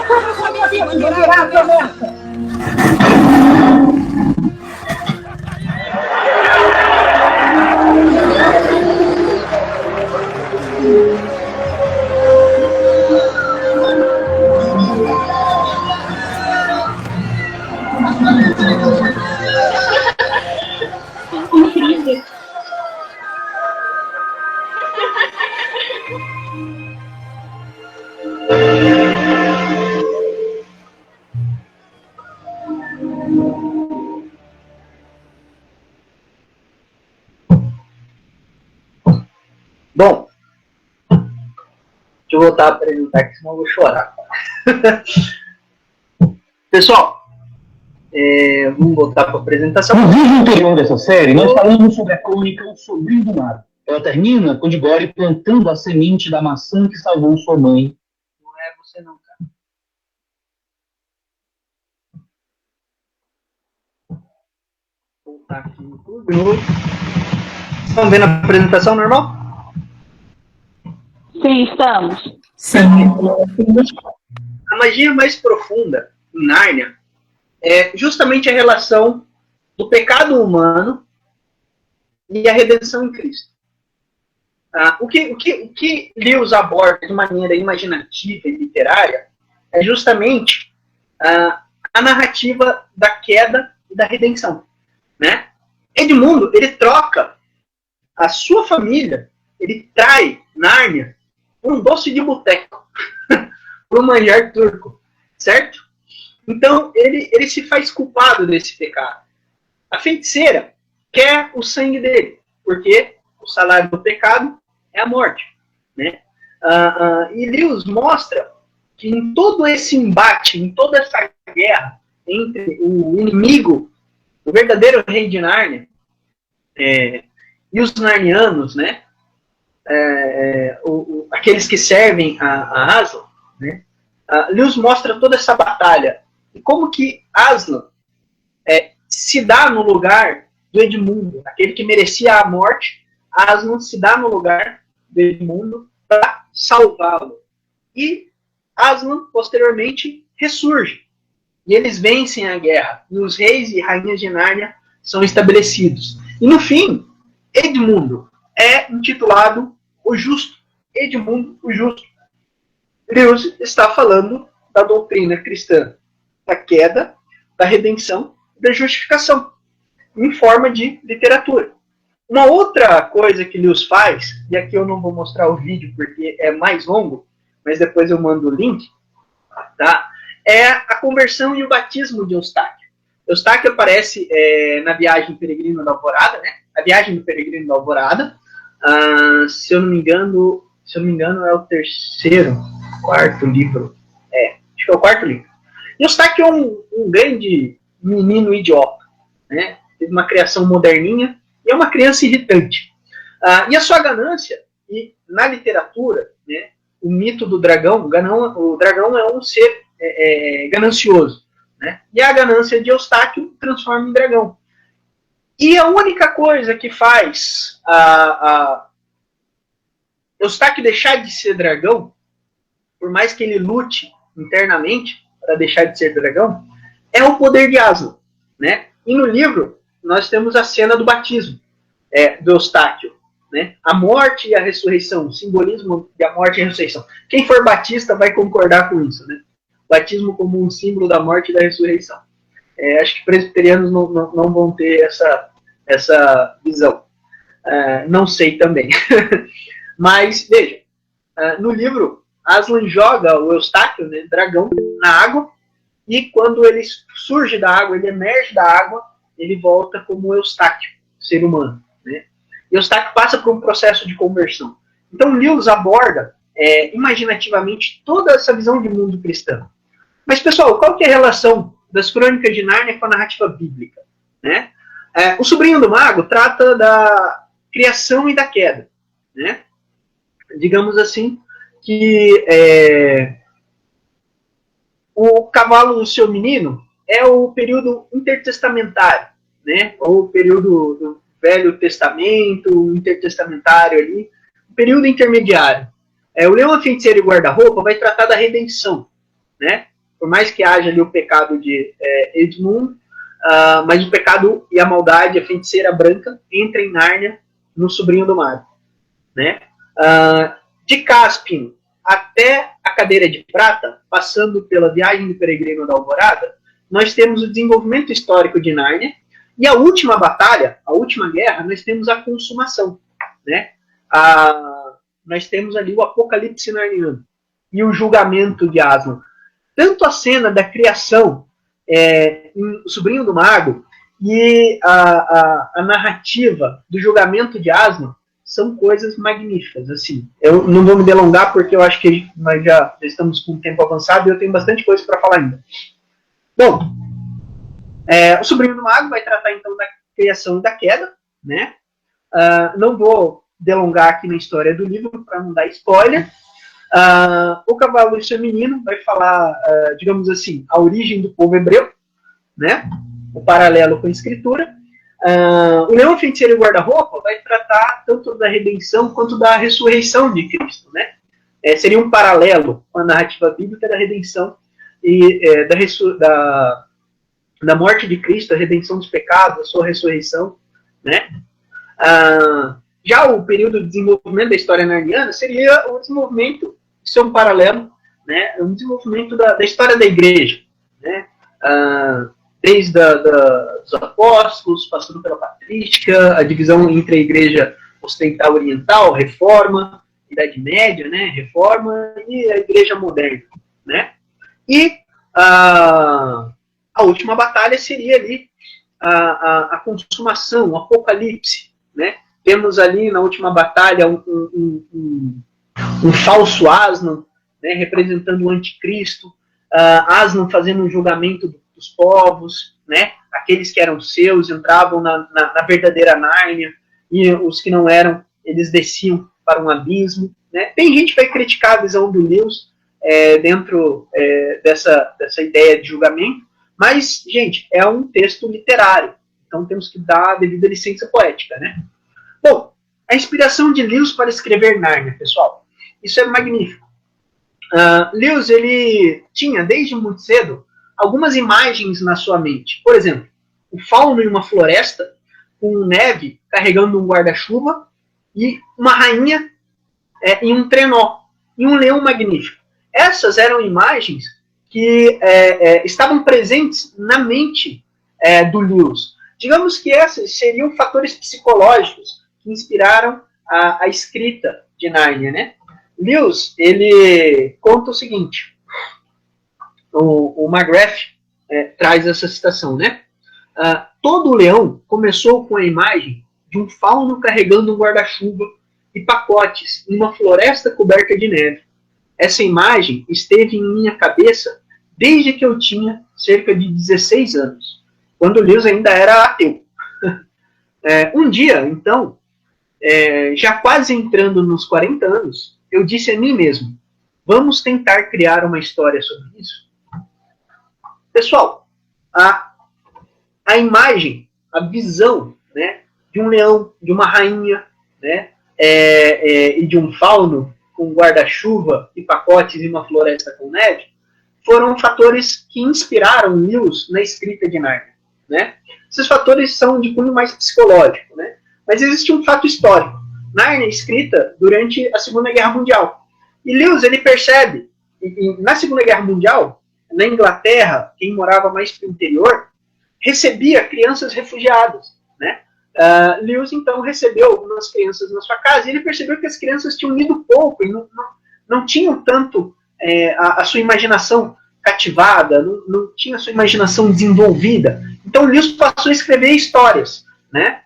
Como podemos liberar a promessa? Incrível. Bom, deixa eu voltar a apresentar aqui, senão eu vou chorar. Pessoal, Vamos voltar para a apresentação. No vídeo anterior dessa série, nós falamos sobre a crônica O Sobrinho do Mago. Ela termina com Diggory plantando a semente da maçã que salvou sua mãe. Não é você não, cara. Vou voltar aqui no YouTube. Estão vendo a apresentação normal? Sim, estamos. Sim. A magia mais profunda em Nárnia é justamente a relação do pecado humano e a redenção em Cristo. O que Lewis aborda de maneira imaginativa e literária é justamente a narrativa da queda e da redenção. Né? Edmundo, ele troca a sua família, ele trai Nárnia por um doce de boteco, por um manjar turco, certo? Então, ele se faz culpado desse pecado. A feiticeira quer o sangue dele, porque o salário do pecado é a morte. Né? E Lewis mostra que em todo esse embate, em toda essa guerra entre o inimigo, o verdadeiro rei de Nárnia, e os narnianos, né? Aqueles que servem a Aslan, né? Lewis mostra toda essa batalha e como que Aslan se dá no lugar do Edmundo, aquele que merecia a morte. Aslan se dá no lugar do Edmundo para salvá-lo. E Aslan, posteriormente, ressurge. E eles vencem a guerra. E os reis e rainhas de Nárnia são estabelecidos. E no fim, Edmundo é intitulado o Justo. Edmundo, o Justo. Lewis está falando da doutrina cristã, da queda, da redenção e da justificação, em forma de literatura. Uma outra coisa que Lewis faz, e aqui eu não vou mostrar o vídeo porque é mais longo, mas depois eu mando o link, tá? É a conversão e o batismo de Eustáquio. Eustáquio aparece na Viagem Peregrina da Alvorada, né? A Viagem do Peregrino da Alvorada. Se eu não me engano, é o quarto livro. Acho que é o quarto livro. E Eustáquio é um grande menino idiota, né? Teve uma criação moderninha e é uma criança irritante. E a sua ganância, e na literatura, né, o mito do dragão, o dragão é um ser ganancioso, né? E a ganância de Eustáquio transforma em dragão. E a única coisa que faz Eustáquio deixar de ser dragão, por mais que ele lute internamente para deixar de ser dragão, é o poder de Aslan, né? E no livro nós temos a cena do batismo do Eustáquio, né? A morte e a ressurreição, o simbolismo da morte e a ressurreição. Quem for batista vai concordar com isso, né? Batismo como um símbolo da morte e da ressurreição. Acho que presbiterianos não vão ter essa visão. Não sei também. Mas, veja, no livro, Aslan joga o Eustáquio, né, dragão, na água, e quando ele surge da água, ele emerge da água, ele volta como Eustáquio, ser humano. Né? E Eustáquio passa por um processo de conversão. Então, Lewis aborda imaginativamente toda essa visão de mundo cristão. Mas, pessoal, qual que é a relação das Crônicas de Nárnia com a narrativa bíblica? Né? O Sobrinho do Mago trata da criação e da queda. Né? Digamos assim, que o cavalo do seu menino é o período intertestamentário, né? Ou o período do Velho Testamento, intertestamentário ali, o período intermediário. O Leão, a Feiticeira e o Guarda-Roupa vai tratar da redenção, né? Por mais que haja ali o pecado de Edmund, mas o pecado e a maldade, a feiticeira branca, entra em Nárnia no Sobrinho do Mago, né? De Caspian até a Cadeira de Prata, passando pela Viagem do Peregrino da Alvorada, nós temos o desenvolvimento histórico de Nárnia, e a última batalha, a última guerra, nós temos a consumação, né? Nós temos ali o Apocalipse Narniano e o julgamento de Aslan. Tanto a cena da criação em O Sobrinho do Mago e a narrativa do julgamento de Aslan são coisas magníficas. Assim, eu não vou me delongar porque eu acho que nós já estamos com o tempo avançado e eu tenho bastante coisa para falar ainda. Bom, O Sobrinho do Mago vai tratar, então, da criação e da queda, né? Não vou delongar aqui na história do livro para não dar spoiler. O Cavalo Feminino vai falar, digamos assim, a origem do povo hebreu, né? O paralelo com a escritura. O Leão, Feiticeiro e Guarda-Roupa vai tratar tanto da redenção quanto da ressurreição de Cristo, né? Seria um paralelo com a narrativa bíblica da redenção e da morte de Cristo, a redenção dos pecados, a sua ressurreição, né? Já o período de desenvolvimento da história narniana seria o desenvolvimento, isso é um paralelo, né? O desenvolvimento da história da igreja, né? Desde os apóstolos, passando pela patrística, a divisão entre a igreja ocidental e oriental, reforma, Idade Média, né? Reforma e a igreja moderna, né? E a última batalha seria ali a consumação, o apocalipse, né? Temos ali na última batalha um falso Aslan, né? Representando o anticristo, Aslan fazendo um julgamento dos povos, né? Aqueles que eram seus entravam na verdadeira Nárnia e os que não eram, eles desciam para um abismo, né? Tem gente que vai criticar a visão do Lewis dentro dessa ideia de julgamento, mas, gente, é um texto literário, então temos que dar a devida licença poética, né? Bom, a inspiração de Lewis para escrever Nárnia, pessoal, isso é magnífico. Lewis, ele tinha, desde muito cedo, algumas imagens na sua mente. Por exemplo, o fauno em uma floresta, com neve, carregando um guarda-chuva, e uma rainha em um trenó, e um leão magnífico. Essas eram imagens que estavam presentes na mente do Lewis. Digamos que essas seriam fatores psicológicos que inspiraram a escrita de Nárnia, né? Lewis, ele conta o seguinte, o McGrath traz essa citação, né? Todo leão começou com a imagem de um fauno carregando um guarda-chuva e pacotes em uma floresta coberta de neve. Essa imagem esteve em minha cabeça desde que eu tinha cerca de 16 anos, quando Lewis ainda era ateu. Um dia, então, já quase entrando nos 40 anos, eu disse a mim mesmo, vamos tentar criar uma história sobre isso? Pessoal, a imagem, a visão, né, de um leão, de uma rainha, né, e de um fauno com guarda-chuva e pacotes em uma floresta com neve, foram fatores que inspiraram Lewis na escrita de Nárnia, né? Esses fatores são de cunho mais psicológico, né? Mas existe um fato histórico. Nárnia é escrita durante a Segunda Guerra Mundial. E Lewis, ele percebe, na Segunda Guerra Mundial, na Inglaterra, quem morava mais para o interior, recebia crianças refugiadas, né? Lewis, então, recebeu algumas crianças na sua casa e ele percebeu que as crianças tinham lido pouco e não tinham tanto a sua imaginação cativada, não tinha a sua imaginação desenvolvida. Então, Lewis passou a escrever histórias, né?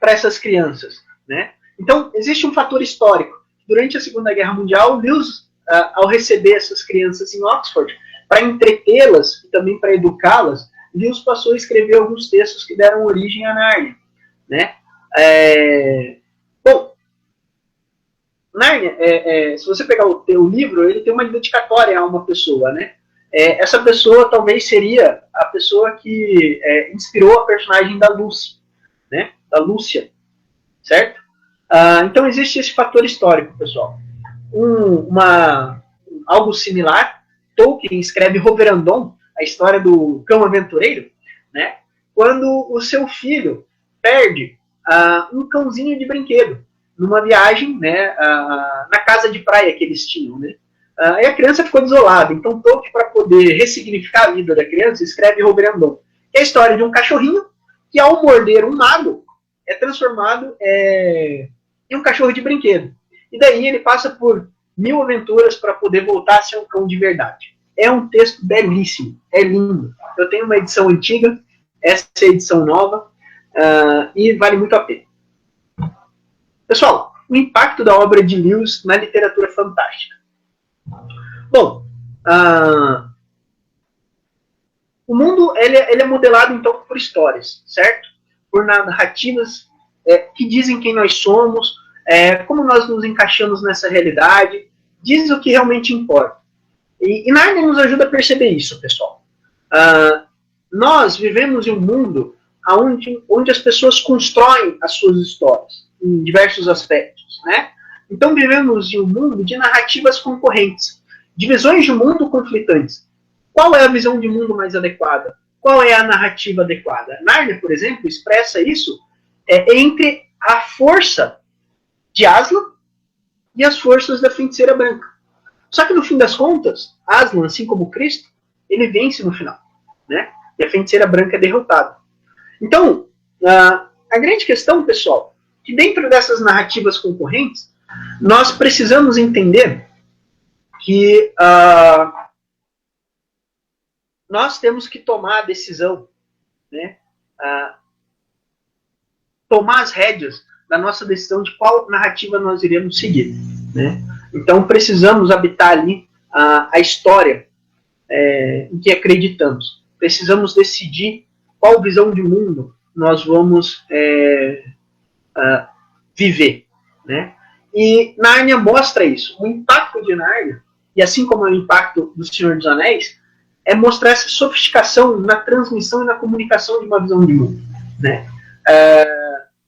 Para essas crianças, né? Então, existe um fator histórico. Durante a Segunda Guerra Mundial, Lewis, ao receber essas crianças em Oxford, para entretê-las e também para educá-las, Lewis passou a escrever alguns textos que deram origem a Nárnia, né? Bom, Nárnia, se você pegar o livro, ele tem uma dedicatória a uma pessoa, né? Essa pessoa talvez seria a pessoa que inspirou a personagem da Lucy, né? Da Lúcia, certo? Então existe esse fator histórico, pessoal. Algo similar, Tolkien escreve Roverandom, a história do cão aventureiro, né? Quando o seu filho perde um cãozinho de brinquedo numa viagem, né, na casa de praia que eles tinham, né? E a criança ficou desolada. Então Tolkien, para poder ressignificar a vida da criança, escreve Roverandom, que é a história de um cachorrinho que, ao morder um mago, é transformado em um cachorro de brinquedo. E daí ele passa por 1000 aventuras para poder voltar a ser um cão de verdade. É um texto belíssimo, é lindo. Eu tenho uma edição antiga, essa é a edição nova, e vale muito a pena. Pessoal, o impacto da obra de Lewis na literatura fantástica. Bom, O mundo ele é modelado, então, por histórias, certo? Por narrativas que dizem quem nós somos, como nós nos encaixamos nessa realidade, diz o que realmente importa. E Narnia nos ajuda a perceber isso, pessoal. Nós vivemos em um mundo onde as pessoas constroem as suas histórias, em diversos aspectos, né? Então vivemos em um mundo de narrativas concorrentes, de visões de mundo conflitantes. Qual é a visão de mundo mais adequada? Qual é a narrativa adequada? Narnia, por exemplo, expressa isso entre a força de Aslan e as forças da Feiticeira Branca. Só que no fim das contas, Aslan, assim como Cristo, ele vence no final, né? E a Feiticeira Branca é derrotada. Então, a grande questão, pessoal, que dentro dessas narrativas concorrentes, nós precisamos entender que nós temos que tomar a decisão, né? Tomar as rédeas da nossa decisão de qual narrativa nós iremos seguir, né? Então precisamos habitar ali a história em que acreditamos. Precisamos decidir qual visão de mundo nós vamos viver, né? E Nárnia mostra isso. O impacto de Nárnia, e assim como o impacto do Senhor dos Anéis, é mostrar essa sofisticação na transmissão e na comunicação de uma visão de mundo, né?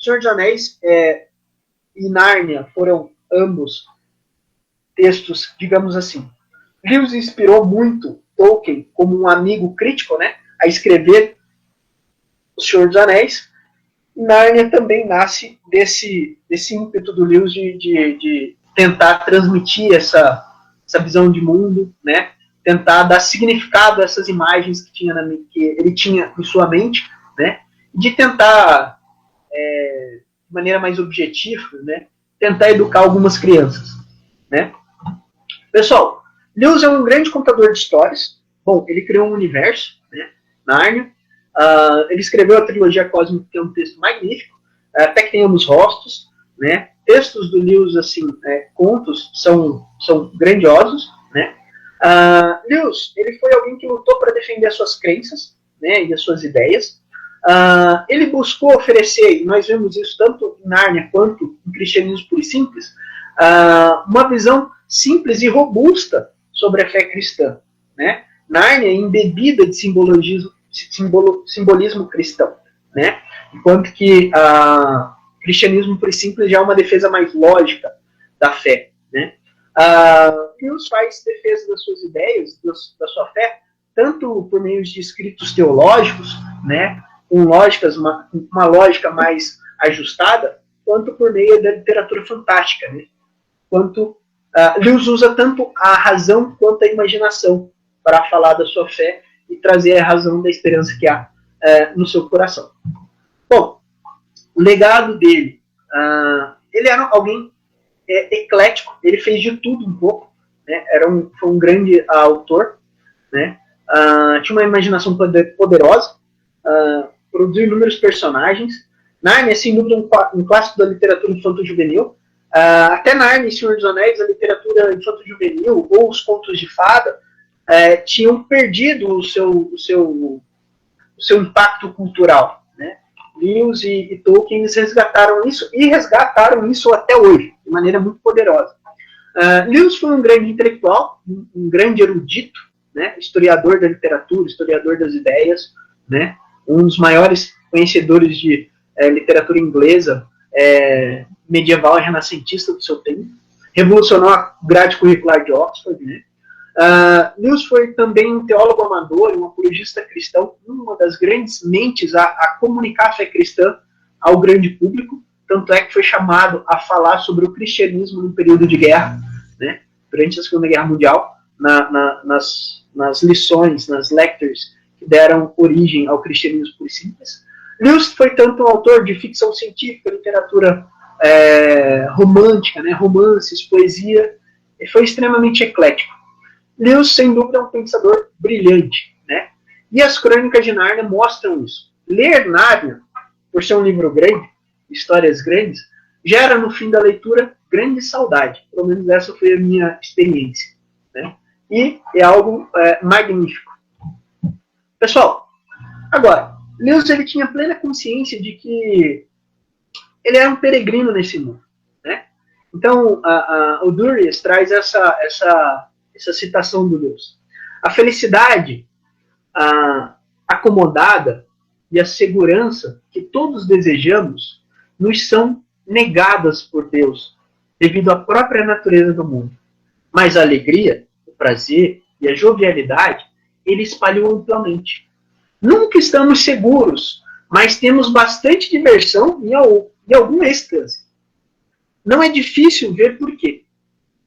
Senhor dos Anéis e Nárnia foram ambos textos, digamos assim. Lewis inspirou muito Tolkien como um amigo crítico, né, a escrever O Senhor dos Anéis. E Nárnia também nasce desse ímpeto do Lewis de tentar transmitir essa visão de mundo, né, tentar dar significado a essas imagens que ele tinha em sua mente, né, de tentar, de maneira mais objetiva, né, tentar educar algumas crianças, né. Pessoal, Lewis é um grande contador de histórias. Bom, ele criou um universo, né, Nárnia. Ele escreveu a trilogia cósmica, que é um texto magnífico, até que tenhamos rostos, né. Textos do Lewis, assim, contos, são grandiosos, né. Lewis, ele foi alguém que lutou para defender as suas crenças, né, e as suas ideias. Ele buscou oferecer, e nós vemos isso tanto em Nárnia quanto em Cristianismo Puro e Simples, uma visão simples e robusta sobre a fé cristã, né? Nárnia é embebida de simbolismo cristão, né? Enquanto que Cristianismo Puro e Simples já é uma defesa mais lógica da fé, né? Lewis faz defesa das suas ideias, da sua fé, tanto por meio de escritos teológicos, né, com uma lógica mais ajustada, quanto por meio da literatura fantástica, né? Lewis usa tanto a razão quanto a imaginação para falar da sua fé e trazer a razão da esperança que há no seu coração. Bom, o legado dele, ele era alguém eclético, ele fez de tudo um pouco, né? Foi um grande autor, né? Tinha uma imaginação poderosa, produziu inúmeros personagens. Nárnia, sem dúvida, um clássico da literatura infanto-juvenil. Até Nárnia e Senhor dos Anéis, a literatura infanto-juvenil ou os contos de fada tinham perdido o seu impacto cultural, né? Lewis e Tolkien resgataram isso e resgataram isso até hoje, de maneira muito poderosa. Lewis foi um grande intelectual, um grande erudito, né? Historiador da literatura, historiador das ideias, né? Um dos maiores conhecedores de literatura inglesa, medieval e renascentista do seu tempo, revolucionou a grade curricular de Oxford, né? Lewis foi também um teólogo amador, um apologista cristão, uma das grandes mentes a comunicar a fé cristã ao grande público, tanto é que foi chamado a falar sobre o cristianismo no período de guerra, né? Durante a Segunda Guerra Mundial, nas lições, nas lectures que deram origem ao cristianismo puro e simples. Lewis foi tanto um autor de ficção científica, literatura romântica, né, romances, poesia, e foi extremamente eclético. Lewis, sem dúvida, é um pensador brilhante, né? E as Crônicas de Nárnia mostram isso. Ler Nárnia, por ser um livro grande, histórias grandes, gera no fim da leitura grande saudade. Pelo menos essa foi a minha experiência, né? E é algo magnífico. Pessoal, agora, Lewis ele tinha plena consciência de que ele era um peregrino nesse mundo, né? Então, o Durius traz essa citação do Lewis. A felicidade acomodada e a segurança que todos desejamos nos são negadas por Deus, devido à própria natureza do mundo. Mas a alegria, o prazer e a jovialidade, ele espalhou amplamente. Nunca estamos seguros, mas temos bastante diversão e algum êxtase. Não é difícil ver por quê.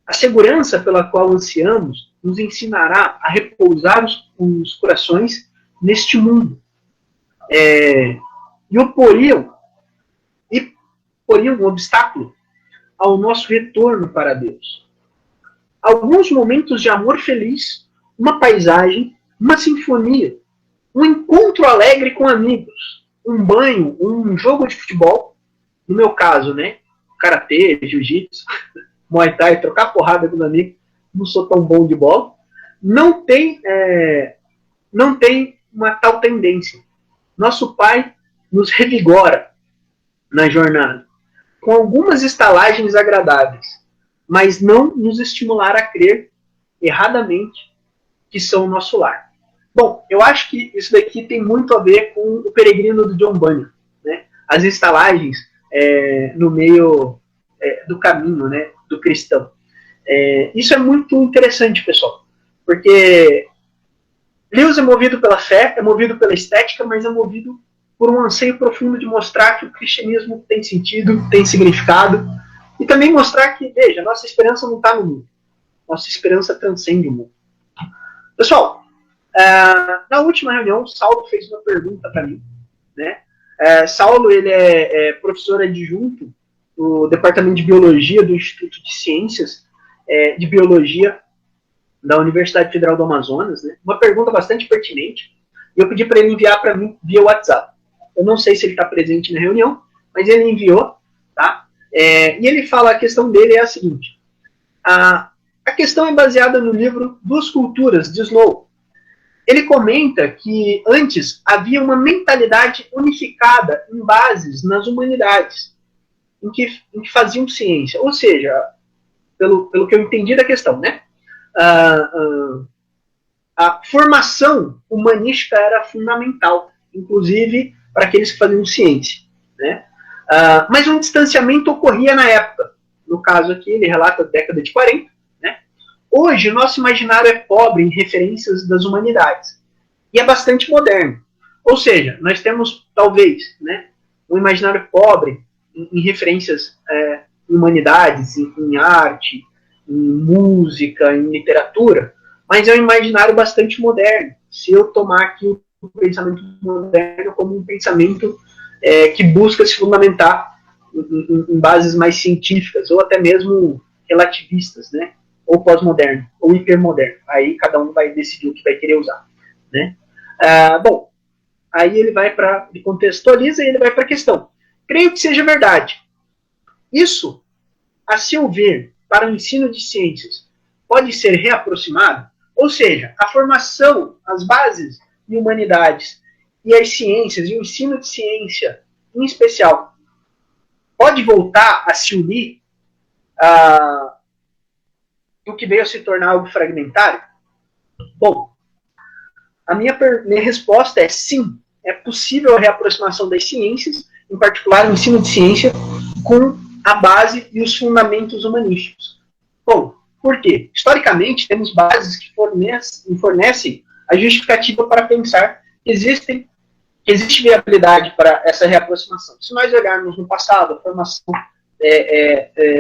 A segurança pela qual ansiamos nos ensinará a repousar os corações neste mundo. E oporiam um obstáculo ao nosso retorno para Deus. Alguns momentos de amor feliz, uma paisagem, uma sinfonia, um encontro alegre com amigos, um banho, um jogo de futebol, no meu caso, né, karatê, jiu-jitsu, muay thai, trocar porrada com um amigo, não sou tão bom de bola, não tem uma tal tendência. Nosso Pai nos revigora na jornada, com algumas estalagens agradáveis, mas não nos estimular a crer erradamente que são o nosso lar. Bom, eu acho que isso daqui tem muito a ver com o peregrino do John Bunyan, né? As estalagens no meio do caminho, né, do cristão. Isso é muito interessante, pessoal, porque Lewis é movido pela fé, é movido pela estética, mas é movido por um anseio profundo de mostrar que o cristianismo tem sentido, tem significado, e também mostrar que, veja, nossa esperança não está no mundo. Nossa esperança transcende o mundo. Pessoal, na última reunião, Saulo fez uma pergunta para mim, né? Saulo, ele é professor adjunto do Departamento de Biologia do Instituto de Ciências de Biologia da Universidade Federal do Amazonas, né? Uma pergunta bastante pertinente, e eu pedi para ele enviar para mim via WhatsApp. Eu não sei se ele está presente na reunião, mas ele enviou, tá? E ele fala, a questão dele é a seguinte: a questão é baseada no livro Duas Culturas, de Snow. Ele comenta que antes havia uma mentalidade unificada em bases nas humanidades, em que faziam ciência. Ou seja, pelo que eu entendi da questão, né? A formação humanística era fundamental, inclusive para aqueles que faziam ciência, né? Mas um distanciamento ocorria na época. No caso aqui, ele relata a década de 40. Né? Hoje, o nosso imaginário é pobre em referências das humanidades. E é bastante moderno. Ou seja, nós temos, talvez, né, um imaginário pobre em referências em humanidades, em arte, em música, em literatura, mas é um imaginário bastante moderno. Se eu tomar aqui o pensamento moderno como um pensamento que busca se fundamentar em bases mais científicas, ou até mesmo relativistas, né? Ou pós-moderno, ou hipermoderno. Aí cada um vai decidir o que vai querer usar. Né? Bom, aí ele contextualiza e ele vai para a questão. Creio que seja verdade. Isso, a seu ver, para o ensino de ciências, pode ser reaproximado? Ou seja, a formação, as bases de humanidades e as ciências, e o ensino de ciência, em especial, pode voltar a se unir o que veio a se tornar algo fragmentário? Bom, a minha resposta é sim. É possível a reaproximação das ciências, em particular o ensino de ciência, com a base e os fundamentos humanísticos. Bom, por quê? Historicamente, temos bases que fornecem a justificativa para pensar que existe viabilidade para essa reaproximação. Se nós olharmos no passado, a formação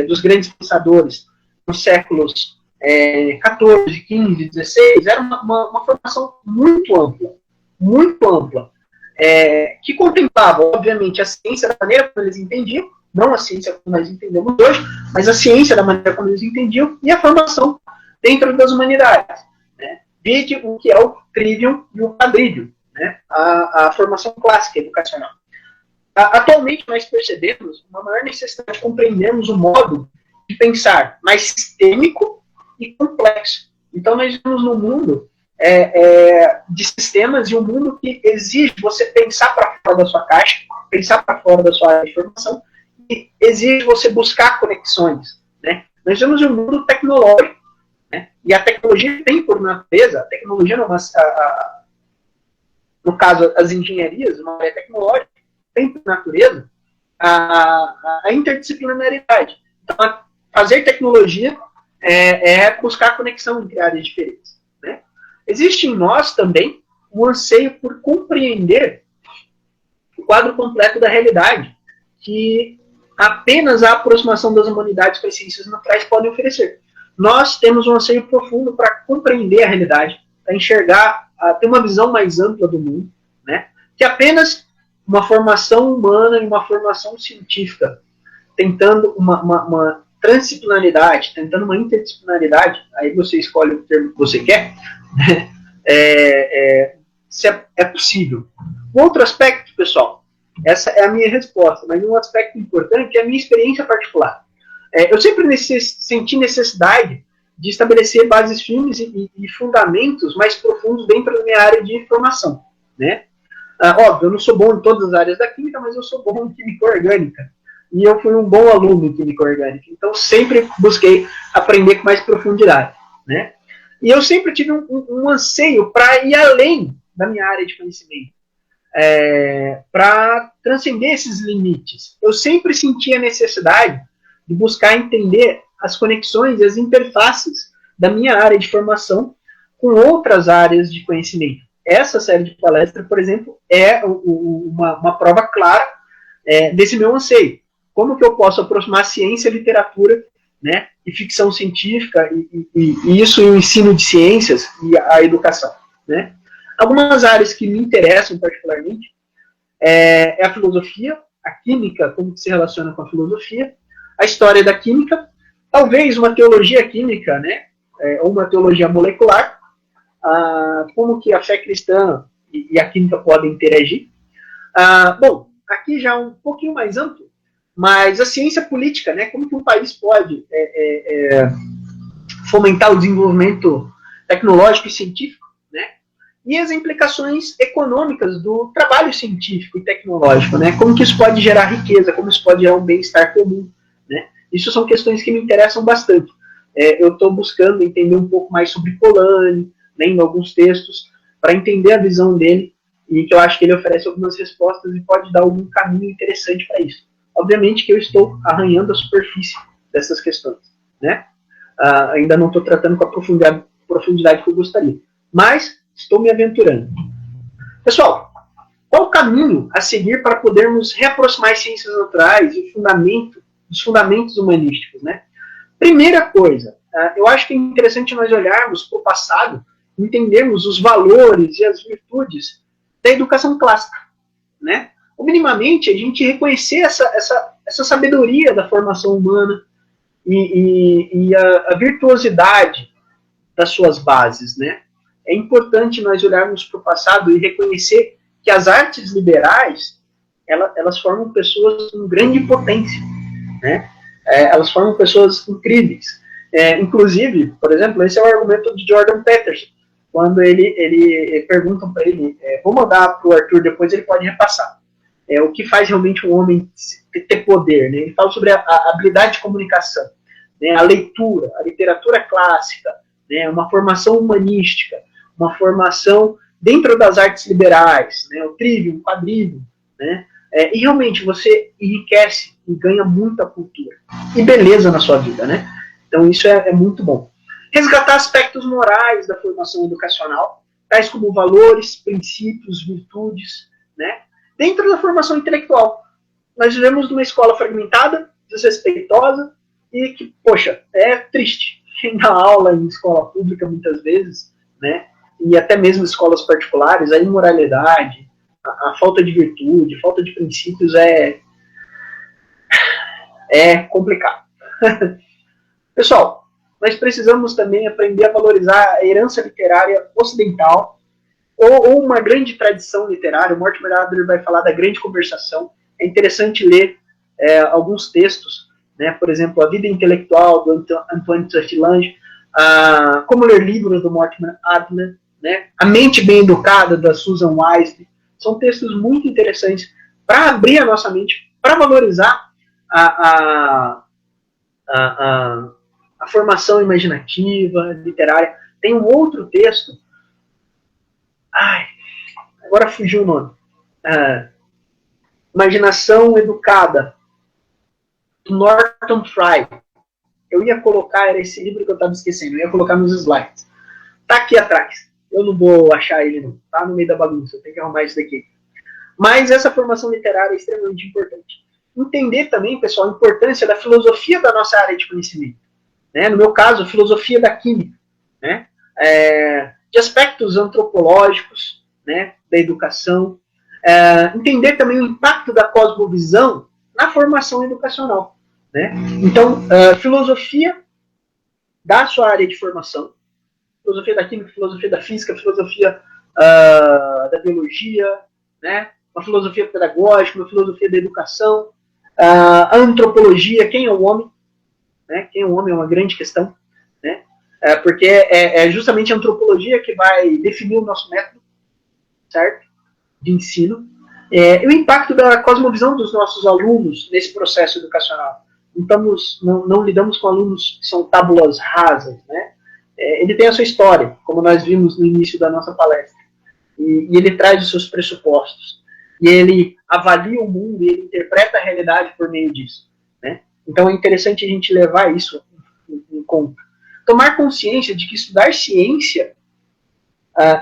dos grandes pensadores nos séculos 14, 15, 16, era uma formação muito ampla, que contemplava, obviamente, a ciência da maneira como eles entendiam, não a ciência como nós entendemos hoje, mas a ciência da maneira como eles entendiam, e a formação dentro das humanidades. Né? Vide o que é o trivium e o quadrivium, né? A formação clássica educacional. Atualmente, nós percebemos uma maior necessidade de compreendermos o modo de pensar mais sistêmico e complexo. Então, nós vivemos num mundo de sistemas e um mundo que exige você pensar para fora da sua caixa, pensar para fora da sua área de formação, e exige você buscar conexões. Né? Nós temos um mundo tecnológico, né? E a tecnologia tem por natureza, a tecnologia no caso as engenharias, uma área tecnológica, tem por natureza a interdisciplinaridade. Então, fazer tecnologia é buscar conexão entre áreas diferentes. Né? Existe em nós também um anseio por compreender o quadro completo da realidade que apenas a aproximação das humanidades com as ciências naturais pode oferecer. Nós temos um anseio profundo para compreender a realidade, para enxergar, ter uma visão mais ampla do mundo, né? Que apenas uma formação humana e uma formação científica, tentando uma transdisciplinaridade, tentando uma interdisciplinaridade, aí você escolhe o termo que você quer, né? É possível. Um outro aspecto, pessoal, essa é a minha resposta, mas um aspecto importante é a minha experiência particular. Eu sempre senti necessidade de estabelecer bases firmes e fundamentos mais profundos dentro da minha área de formação. Né? Óbvio, eu não sou bom em todas as áreas da química, mas eu sou bom em química orgânica. E eu fui um bom aluno em química orgânica. Então, sempre busquei aprender com mais profundidade. Né? E eu sempre tive um anseio para ir além da minha área de conhecimento. Para transcender esses limites. Eu sempre senti a necessidade de buscar entender as conexões e as interfaces da minha área de formação com outras áreas de conhecimento. Essa série de palestras, por exemplo, é uma prova clara desse meu anseio. Como que eu posso aproximar ciência, literatura, né, e ficção científica, e isso e o ensino de ciências e a educação. Né? Algumas áreas que me interessam particularmente é a filosofia, a química, como que se relaciona com a filosofia, a história da química, talvez uma teologia química, né, ou uma teologia molecular, como que a fé cristã e a química podem interagir. Bom, aqui já um pouquinho mais amplo, mas a ciência política, né, como que um país pode fomentar o desenvolvimento tecnológico e científico, né, e as implicações econômicas do trabalho científico e tecnológico, né, como que isso pode gerar riqueza, como isso pode gerar um bem-estar comum. Né? Isso são questões que me interessam bastante. Eu estou buscando entender um pouco mais sobre Polanyi, né, em alguns textos, para entender a visão dele, e que eu acho que ele oferece algumas respostas e pode dar algum caminho interessante para isso. Obviamente que eu estou arranhando a superfície dessas questões. Né? Ainda não estou tratando com a profundidade que eu gostaria. Mas estou me aventurando. Pessoal, qual o caminho a seguir para podermos reaproximar as ciências naturais e os fundamentos humanísticos? Né? Primeira coisa, eu acho que é interessante nós olharmos para o passado, entendermos os valores e as virtudes da educação clássica. Né? Ou minimamente, a gente reconhecer essa sabedoria da formação humana e a virtuosidade das suas bases. Né? É importante nós olharmos para o passado e reconhecer que as artes liberais, elas formam pessoas com grande potência. Né? Elas formam pessoas incríveis. Inclusive, por exemplo, esse é o argumento de Jordan Peterson, quando ele perguntam para ele, vou mandar para o Arthur, depois ele pode repassar, o que faz realmente um homem ter poder. Né? Ele fala sobre a habilidade de comunicação, né? A leitura, a literatura clássica, né? Uma formação humanística, uma formação dentro das artes liberais, né? O trivium, o quadrivium, né? E realmente você enriquece e ganha muita cultura e beleza na sua vida, né? Então isso é muito bom. Resgatar aspectos morais da formação educacional, tais como valores, princípios, virtudes, né? Dentro da formação intelectual. Nós vivemos numa escola fragmentada, desrespeitosa e que, poxa, é triste. Quem dá aula em escola pública muitas vezes, né? E até mesmo escolas particulares, a imoralidade, a falta de virtude, a falta de princípios é complicado. Pessoal, nós precisamos também aprender a valorizar a herança literária ocidental ou uma grande tradição literária. O Mortimer Adler vai falar da grande conversação. É interessante ler alguns textos, né? Por exemplo, A Vida Intelectual, do Antoine Saint-Lange, Como Ler Livros, do Mortimer Adler, né? A Mente Bem Educada, da Susan Weisby. São textos muito interessantes para abrir a nossa mente, para valorizar a formação imaginativa, literária. Tem um outro texto, agora fugiu o nome, Imaginação Educada, do Norton Fry. Eu ia colocar, era esse livro que eu estava esquecendo, eu ia colocar nos slides. Tá aqui atrás, eu não vou achar ele não, tá no meio da bagunça, eu tenho que arrumar isso daqui. Mas essa formação literária é extremamente importante. Entender também, pessoal, a importância da filosofia da nossa área de conhecimento. Né? No meu caso, a filosofia da química. Né? De aspectos antropológicos, né? Da educação. Entender também o impacto da cosmovisão na formação educacional. Né? Então, filosofia da sua área de formação. Filosofia da química, filosofia da física, filosofia da biologia, né? Uma filosofia pedagógica, uma filosofia da educação, a antropologia, quem é o homem, né? Quem é o homem é uma grande questão, né? Porque é justamente a antropologia que vai definir o nosso método, certo? De ensino, e o impacto da cosmovisão dos nossos alunos nesse processo educacional. Não lidamos com alunos que são tábulas rasas, né? Ele tem a sua história, como nós vimos no início da nossa palestra, e ele traz os seus pressupostos. E ele avalia o mundo e ele interpreta a realidade por meio disso. Né? Então é interessante a gente levar isso em conta. Tomar consciência de que estudar ciência,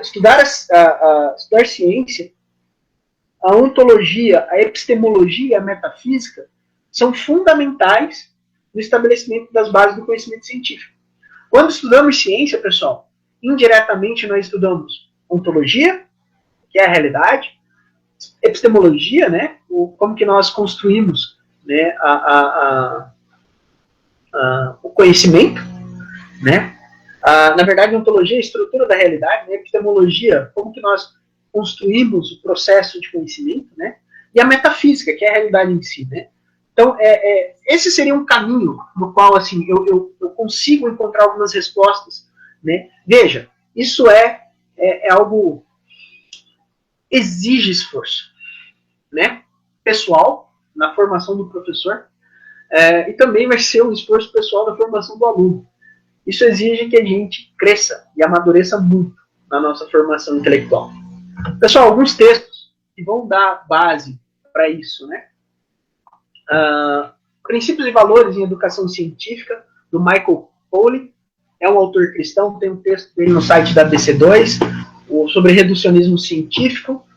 estudar ciência, a ontologia, a epistemologia e a metafísica são fundamentais no estabelecimento das bases do conhecimento científico. Quando estudamos ciência, pessoal, indiretamente nós estudamos ontologia, que é a realidade, epistemologia, né, como que nós construímos, né, o conhecimento, né, na verdade, a ontologia é a estrutura da realidade, né, epistemologia, como que nós construímos o processo de conhecimento, né, e a metafísica, que é a realidade em si, né. Então, esse seria um caminho no qual, assim, eu consigo encontrar algumas respostas, né. Veja, isso é algo exige esforço, né, pessoal, na formação do professor, e também vai ser um esforço pessoal na formação do aluno. Isso exige que a gente cresça e amadureça muito na nossa formação intelectual. Pessoal, alguns textos que vão dar base para isso, né? Princípios e Valores em Educação Científica, do Michael Pollan, é um autor cristão, tem um texto dele no site da DC2, sobre reducionismo científico.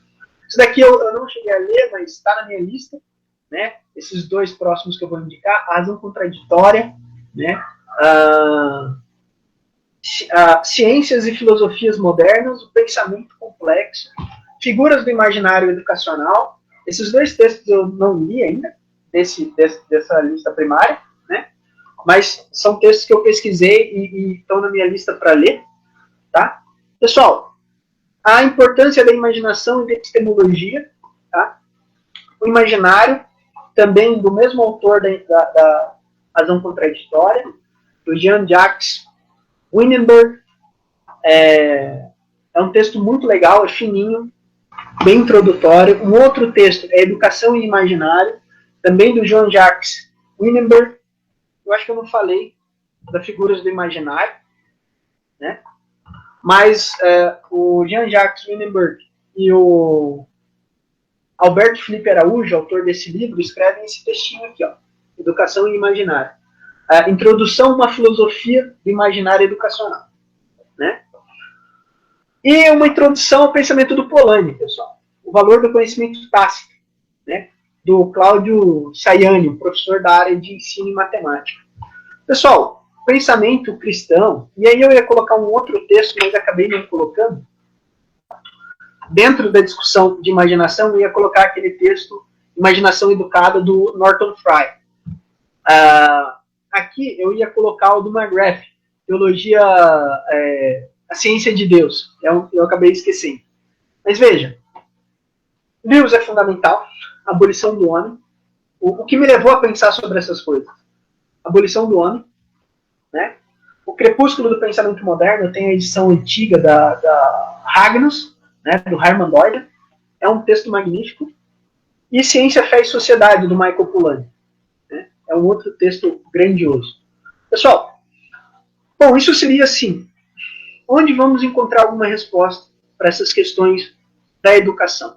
Isso daqui eu não cheguei a ler, mas está na minha lista, né? Esses dois próximos que eu vou indicar, A Razão Contraditória, né? Ciências e Filosofias Modernas, o Pensamento Complexo, Figuras do Imaginário Educacional. Esses dois textos eu não li ainda, dessa lista primária, né? Mas são textos que eu pesquisei e estão na minha lista para ler, tá? Pessoal, a importância da imaginação e da epistemologia, tá? O imaginário, também do mesmo autor da Razão Contraditória, do Jean-Jacques Weinberg. É um texto muito legal, é fininho, bem introdutório. Um outro texto é Educação e Imaginário, também do Jean-Jacques Weinberg. Eu acho que eu não falei das Figuras do Imaginário, né? Mas o Jean-Jacques Weinberg e o Alberto Felipe Araújo, autor desse livro, escrevem esse textinho aqui, ó, Educação e Imaginário. Introdução a uma filosofia do imaginário educacional, né? E uma introdução ao pensamento do Polanyi, pessoal. O valor do conhecimento tácito, né? Do Cláudio Sayani, professor da área de ensino e matemática. Pessoal, pensamento cristão, e aí eu ia colocar um outro texto, mas acabei não colocando. Dentro da discussão de imaginação, eu ia colocar aquele texto Imaginação Educada, do Norton Fry. Aqui eu ia colocar o do McGrath, Teologia, a Ciência de Deus. Eu acabei esquecendo. Mas veja, Deus é fundamental, a abolição do homem. O que me levou a pensar sobre essas coisas? A abolição do homem, né? O Crepúsculo do Pensamento Moderno tem a edição antiga da Ragnus, né, do Herman Doyle. É um texto magnífico. E Ciência, Fé e Sociedade, do Michael Polanyi. Né? É um outro texto grandioso. Pessoal, bom, isso seria assim. Onde vamos encontrar alguma resposta para essas questões da educação?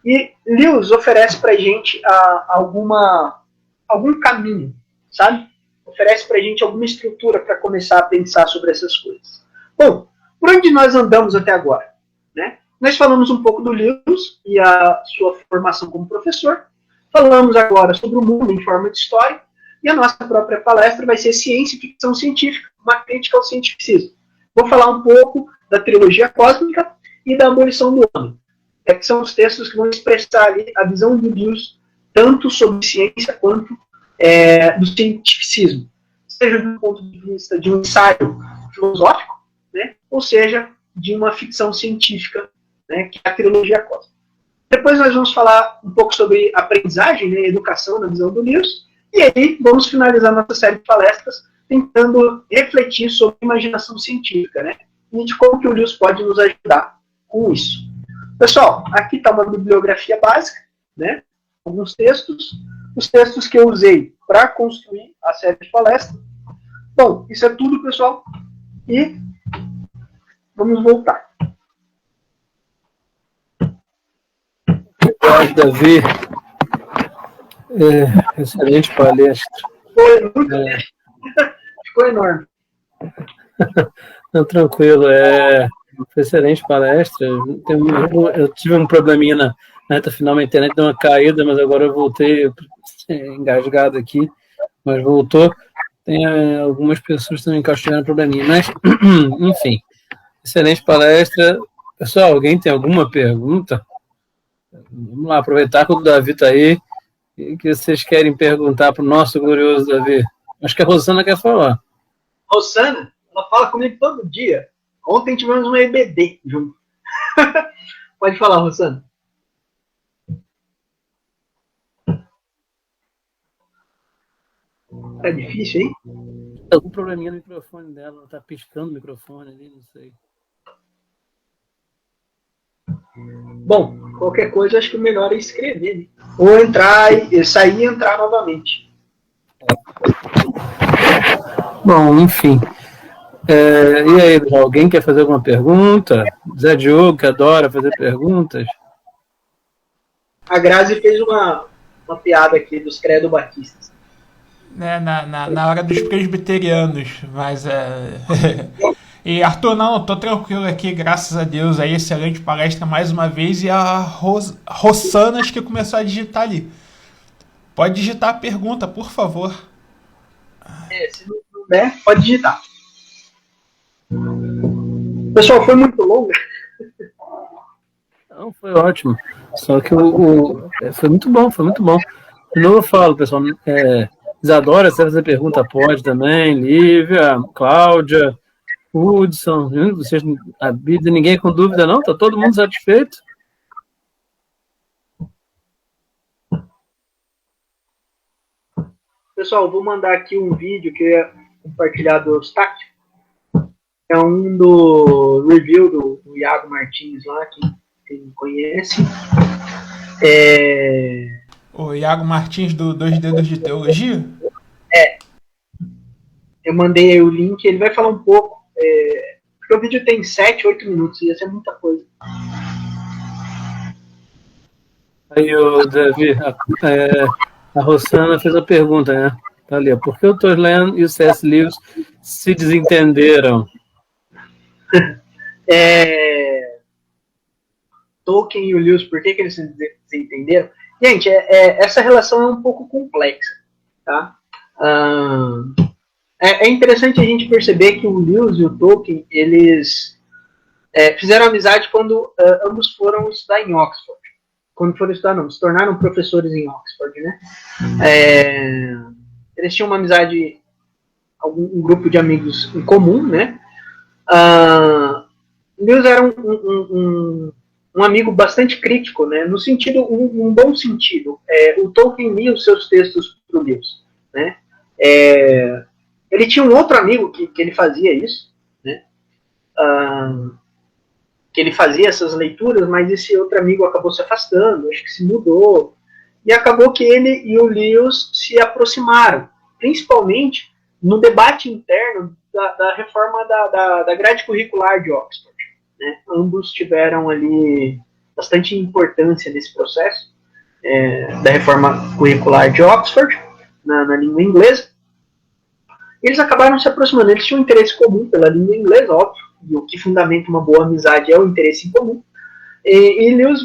E Lewis oferece para a gente algum caminho, sabe? Oferece para a gente alguma estrutura para começar a pensar sobre essas coisas. Bom, por onde nós andamos até agora? Né? Nós falamos um pouco do Lewis e a sua formação como professor. Falamos agora sobre o mundo em forma de história. E a nossa própria palestra vai ser Ciência e Ficção Científica, uma crítica ao cientificismo. Vou falar um pouco da trilogia cósmica e da abolição do homem. Que são os textos que vão expressar ali a visão do Lewis, tanto sobre ciência quanto do cientificismo. Seja do ponto de vista de um ensaio filosófico, né, ou seja, de uma ficção científica, né, que é a trilogia cósmica. Depois nós vamos falar um pouco sobre aprendizagem, né, educação na visão do Lewis, e aí vamos finalizar nossa série de palestras tentando refletir sobre a imaginação científica, né, e de como que o Lewis pode nos ajudar com isso. Pessoal, aqui está uma bibliografia básica, né, alguns textos, os textos que eu usei para construir a série de palestras. Bom, isso é tudo, pessoal, e vamos voltar. Obrigado, Davi. Excelente palestra. Ficou enorme. Não, tranquilo, foi excelente palestra. Eu tive um probleminha na reta final, a internet deu uma caída, mas agora eu voltei engasgado aqui, mas voltou. Tem algumas pessoas também que tiveram probleminha, mas, enfim, excelente palestra. Pessoal, alguém tem alguma pergunta? Vamos lá, aproveitar que o Davi está aí. O que vocês querem perguntar para o nosso glorioso Davi? Acho que a Rosana quer falar. Rosana, ela fala comigo todo dia. Ontem tivemos uma EBD junto. Pode falar, Rosana. Tá difícil, hein? Tem algum probleminha no microfone dela, ela tá piscando o microfone ali, não sei. Bom, qualquer coisa acho que o melhor é escrever, né? Ou entrar e sair e entrar novamente. Bom, enfim. E aí, alguém quer fazer alguma pergunta? Zé Diogo, que adora fazer perguntas. A Grazi fez uma piada aqui dos credo batistas. Na hora dos presbiterianos, mas E Arthur, não, tô tranquilo aqui, graças a Deus, aí excelente palestra mais uma vez, e a Rossanas que começou a digitar ali. Pode digitar a pergunta, por favor. Se não puder, pode digitar. Pessoal, foi muito longa? Não, foi ótimo. Só que foi muito bom, foi muito bom. De novo eu falo, pessoal, Isadora, se fazer pergunta, pode também, Lívia, Cláudia, Hudson, vocês, a vida, ninguém com dúvida não? Tá todo mundo satisfeito? Pessoal, vou mandar aqui um vídeo que eu ia compartilhar do Eustáquio. É um do review do Iago Martins lá, quem conhece. O Iago Martins do Dois Dedos de Teologia? Eu mandei aí o link, ele vai falar um pouco. Porque o vídeo tem 7, 8 minutos, ia ser muita coisa. Aí, o Davi, a Rosana fez a pergunta, né? Tá ali, por que o Tolkien e o C.S. Lewis se desentenderam? Tolkien e o Lewis, por que eles se desentenderam? Gente, essa relação é um pouco complexa, tá? É interessante a gente perceber que o Lewis e o Tolkien, eles fizeram amizade quando ambos foram estudar em Oxford. Quando foram estudar, não, se tornaram professores em Oxford, né? Eles tinham uma amizade, um grupo de amigos em comum, né? Lewis era um amigo bastante crítico, né? No sentido, um bom sentido. O Tolkien lia os seus textos para o Lewis, né? Ele tinha um outro amigo que ele fazia isso, né? Que ele fazia essas leituras, mas esse outro amigo acabou se afastando, acho que se mudou, e acabou que ele e o Lewis se aproximaram, principalmente no debate interno da reforma da grade curricular de Oxford, né? Ambos tiveram ali bastante importância nesse processo da reforma curricular de Oxford, na língua inglesa. Eles acabaram se aproximando, eles tinham um interesse comum pela língua inglesa, óbvio, e o que fundamenta uma boa amizade é o interesse em comum. E Lewis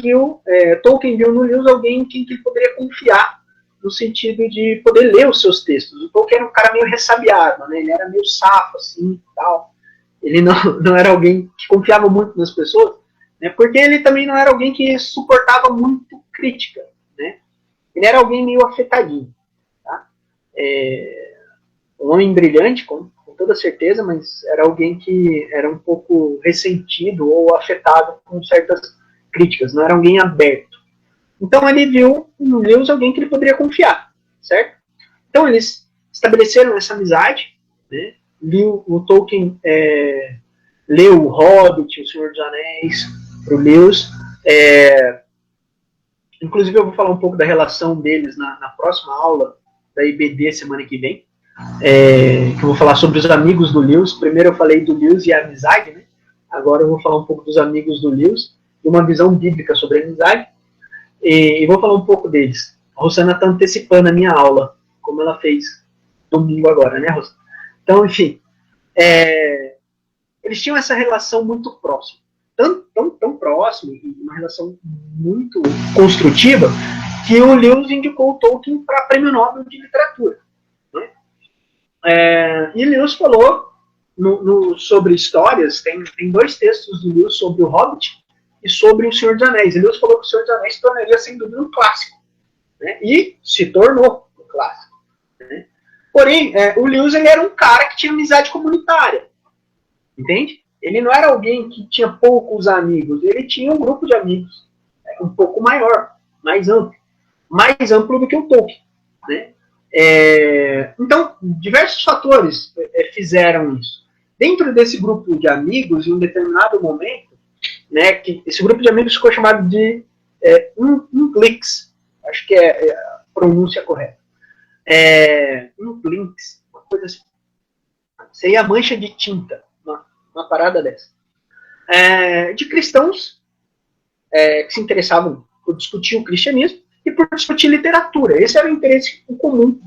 Tolkien viu no Lewis alguém em quem ele poderia confiar, no sentido de poder ler os seus textos. O Tolkien era um cara meio ressabiado, né? Ele era meio safo, assim, tal. Ele não era alguém que confiava muito nas pessoas, né? Porque ele também não era alguém que suportava muito crítica, né? Ele era alguém meio afetadinho, tá? Um homem brilhante, com toda certeza, mas era alguém que era um pouco ressentido ou afetado com certas críticas, não era alguém aberto. Então ele viu no Lewis alguém que ele poderia confiar, certo? Então eles estabeleceram essa amizade, né? O Tolkien leu O Hobbit, O Senhor dos Anéis, para o Lewis. Inclusive eu vou falar um pouco da relação deles na próxima aula da IBD semana que vem. Que eu vou falar sobre os amigos do Lewis. Primeiro eu falei do Lewis e a amizade, né? Agora eu vou falar um pouco dos amigos do Lewis e uma visão bíblica sobre a amizade, e vou falar um pouco deles. A Rosana está antecipando a minha aula, como ela fez domingo agora, né, Rosana? Então, enfim, eles tinham essa relação muito próxima, tão próxima, e uma relação muito construtiva, que o Lewis indicou o Tolkien para Prêmio Nobel de Literatura. E Lewis falou sobre histórias, tem 2 textos do Lewis sobre o Hobbit e sobre o Senhor dos Anéis. E Lewis falou que o Senhor dos Anéis se tornaria, sem dúvida, um clássico, né? E se tornou um clássico, né? Porém, o Lewis ele era um cara que tinha amizade comunitária, entende? Ele não era alguém que tinha poucos amigos, ele tinha um grupo de amigos um pouco maior, mais amplo do que o Tolkien, né? Então, diversos fatores fizeram isso. Dentro desse grupo de amigos, em um determinado momento, né, que esse grupo de amigos ficou chamado de Unclics, acho que é a pronúncia correta. Unclics, uma coisa assim. Seria a mancha de tinta, uma parada dessa. De cristãos que se interessavam por discutir o cristianismo e por discutir literatura. Esse era o interesse comum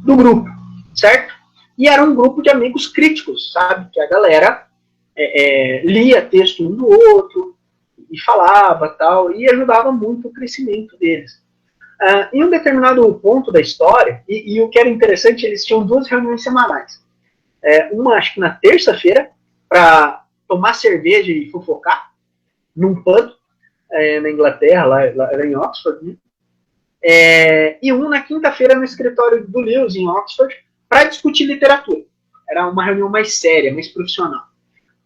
do grupo, certo? E era um grupo de amigos críticos, sabe? Que a galera lia texto um do outro e falava tal, e ajudava muito o crescimento deles. Em um determinado ponto da história, e o que era interessante, eles tinham 2 reuniões semanais. Uma, acho que na terça-feira, para tomar cerveja e fofocar, num pub, na Inglaterra, lá em Oxford, né? E um na quinta-feira no escritório do Lewis, em Oxford, para discutir literatura. Era uma reunião mais séria, mais profissional.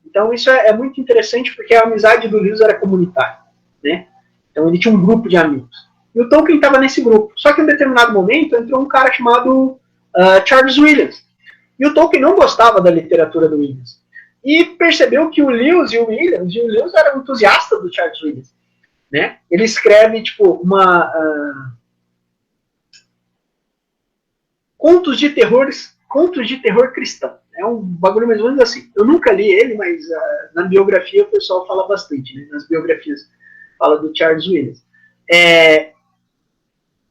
Então isso é muito interessante, porque a amizade do Lewis era comunitária, né? Então ele tinha um grupo de amigos. E o Tolkien estava nesse grupo. Só que em um determinado momento entrou um cara chamado Charles Williams. E o Tolkien não gostava da literatura do Williams. E percebeu que o Lewis era um entusiasta do Charles Williams, né? Ele escreve tipo contos de terror cristão. É um bagulho mais ou menos assim. Eu nunca li ele, mas na biografia o pessoal fala bastante, né? Nas biografias fala do Charles Williams.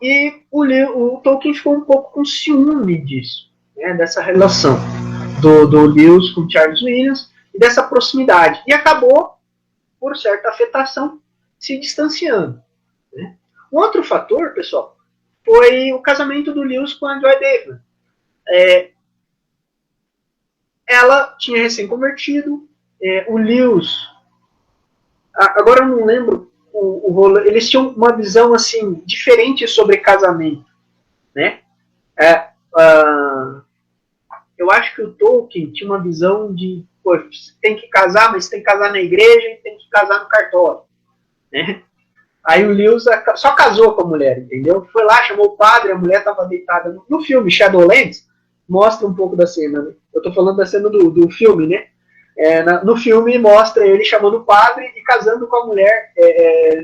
E o Tolkien ficou um pouco com ciúme disso, né? Dessa relação do Lewis com Charles Williams e dessa proximidade. E acabou, por certa afetação, se distanciando, né? Um outro fator, pessoal, foi o casamento do Lewis com a Joy Davidman. Ela tinha recém-convertido, o Lewis, agora eu não lembro o rolê, eles tinham uma visão assim diferente sobre casamento, né? Eu acho que o Tolkien tinha uma visão de, pô, tem que casar, mas tem que casar na igreja e tem que casar no cartório, né? Aí o Lewis só casou com a mulher, entendeu? Foi lá, chamou o padre, a mulher estava deitada no filme Shadowlands. mostra um pouco da cena, né? Eu tô falando da cena do filme, né? No filme mostra ele chamando o padre e casando com a mulher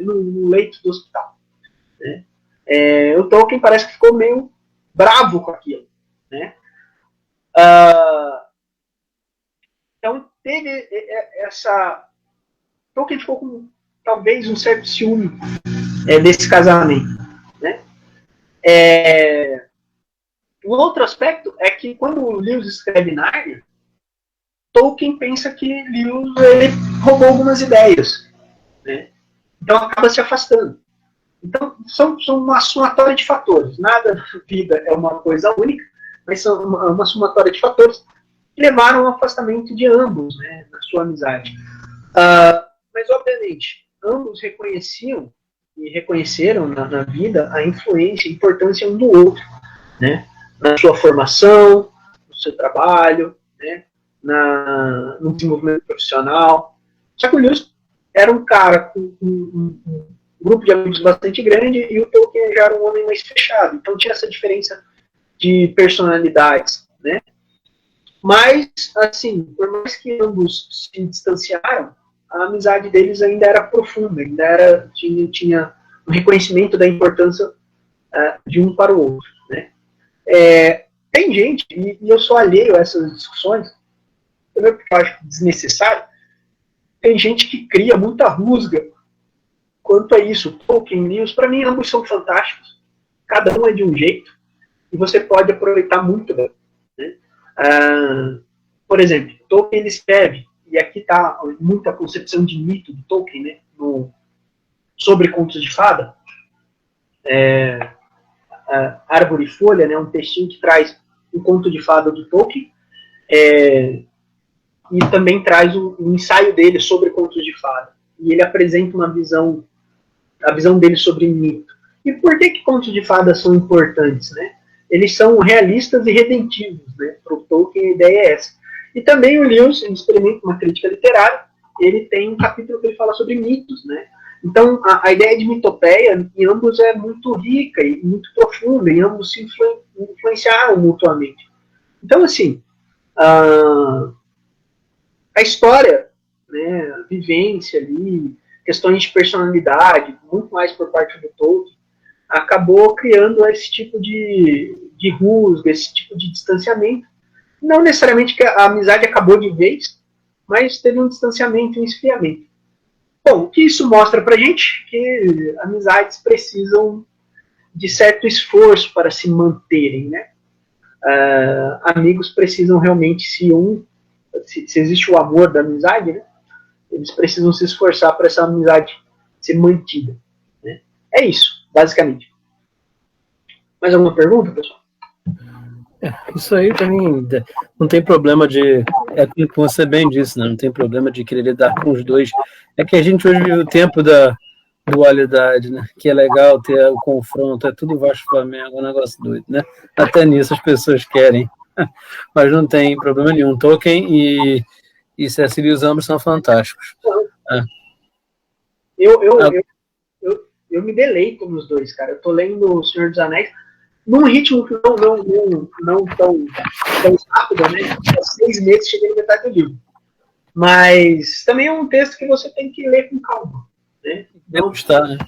no leito do hospital. Né? O Tolkien parece que ficou meio bravo com aquilo. Né? Então teve essa... Tolkien ficou com talvez um certo ciúme desse casamento. Né? Um outro aspecto é que quando o Lewis escreve Nárnia, Tolkien pensa que Lewis ele roubou algumas ideias, né? Então acaba se afastando. Então são uma somatória de fatores. Nada na vida é uma coisa única, mas são uma somatória de fatores que levaram ao afastamento de ambos, né, na sua amizade. Mas obviamente ambos reconheciam e reconheceram na vida a influência e importância um do outro, né? Na sua formação, no seu trabalho, né? No desenvolvimento profissional. Só que o Lewis era um cara com um grupo de amigos bastante grande e o Tolkien já era um homem mais fechado. Então tinha essa diferença de personalidades, né? Mas, assim, por mais que ambos se distanciaram, a amizade deles ainda era profunda, ainda tinha um reconhecimento da importância de um para o outro, né? Tem gente, e eu sou alheio a essas discussões, porque eu acho desnecessário, tem gente que cria muita rusga quanto a isso. Tolkien, Lewis, para mim ambos são fantásticos, cada um é de um jeito, e você pode aproveitar muito bem. Né? Por exemplo, Tolkien ele escreve, e aqui está muita concepção de mito do Tolkien, né, sobre contos de fada, Árvore e Folha, né, um textinho que traz um conto de fada do Tolkien, e também traz um ensaio dele sobre contos de fada. E ele apresenta a visão dele sobre mito. E por que contos de fada são importantes? Né? Eles são realistas e redentivos. Né? Para o Tolkien a ideia é essa. E também o Lewis, ele experimenta uma crítica literária, ele tem um capítulo que ele fala sobre mitos. Né? Então a ideia de mitopeia em ambos é muito rica e muito profunda, e ambos se influenciaram mutuamente. Então, assim, a história, né, a vivência ali, questões de personalidade, muito mais por parte do Tolkien, acabou criando esse tipo de rusga, esse tipo de distanciamento. Não necessariamente que a amizade acabou de vez, mas teve um distanciamento e um esfriamento. Bom, o que isso mostra pra gente? Que amizades precisam de certo esforço para se manterem, né? Amigos precisam realmente se existe o amor da amizade, né? Eles precisam se esforçar para essa amizade ser mantida. Né? É isso, basicamente. Mais alguma pergunta, pessoal? Isso aí também não tem problema de... como você bem disse, né? Não tem problema de querer lidar com os dois. É que a gente hoje vive o tempo da dualidade, né? Que é legal ter o confronto, é tudo Vasco Flamengo, é um negócio doido, né? Até nisso as pessoas querem. Mas não tem problema nenhum. Tolkien e C.S. Lewis ambos são fantásticos. Eu me deleito nos dois, cara. Eu tô lendo O Senhor dos Anéis num ritmo que não tão rápido, né? Há 6 meses cheguei na metade do livro. Mas também é um texto que você tem que ler com calma. Né? Não está, né?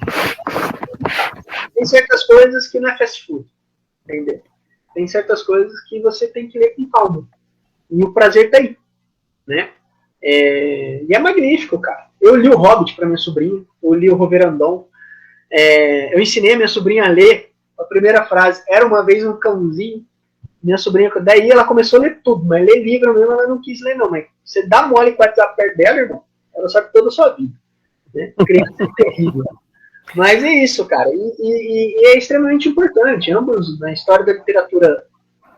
Tem certas coisas que não é fast food. Entendeu? Tem certas coisas que você tem que ler com calma. E o prazer tá aí. Né? E é magnífico, cara. Eu li o Hobbit para minha sobrinha, eu li o Roverandom. Eu ensinei a minha sobrinha a ler a primeira frase, era uma vez um cãozinho. Minha sobrinha, daí ela começou a ler tudo, mas ler livro mesmo ela não quis ler, não. Mas você dá mole com o WhatsApp perto dela, irmão, ela sabe toda a sua vida. Né? Criança é terrível. Mas é isso, cara. E é extremamente importante. Ambos, na história da literatura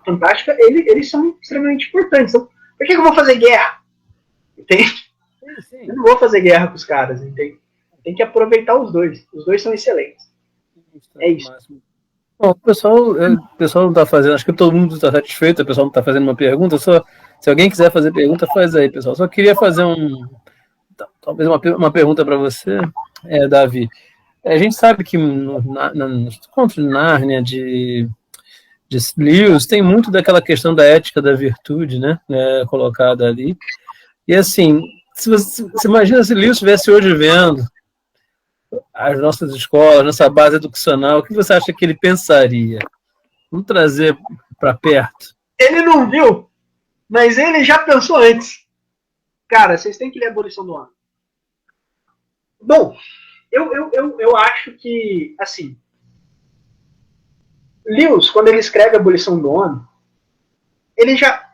fantástica, eles são extremamente importantes. Então, por que eu vou fazer guerra? Entende? Sim. Eu não vou fazer guerra com os caras, entende? Tem que aproveitar os dois. Os dois são excelentes. É isso. Bom, o pessoal não está fazendo, acho que todo mundo está satisfeito, o pessoal não está fazendo uma pergunta, se alguém quiser fazer pergunta, faz aí, pessoal. Só queria fazer talvez uma pergunta para você, Davi. A gente sabe que nos contos de Nárnia, de de Lewis tem muito daquela questão da ética da virtude, né, colocada ali. E assim, se você imagina se Lewis estivesse hoje vendo as nossas escolas, nossa base educacional, o que você acha que ele pensaria? Vamos trazer para perto. Ele não viu, mas ele já pensou antes. Cara, vocês têm que ler a Abolição do Homem. Bom, eu acho que, assim, Lewis, quando ele escreve a Abolição do Homem, ele já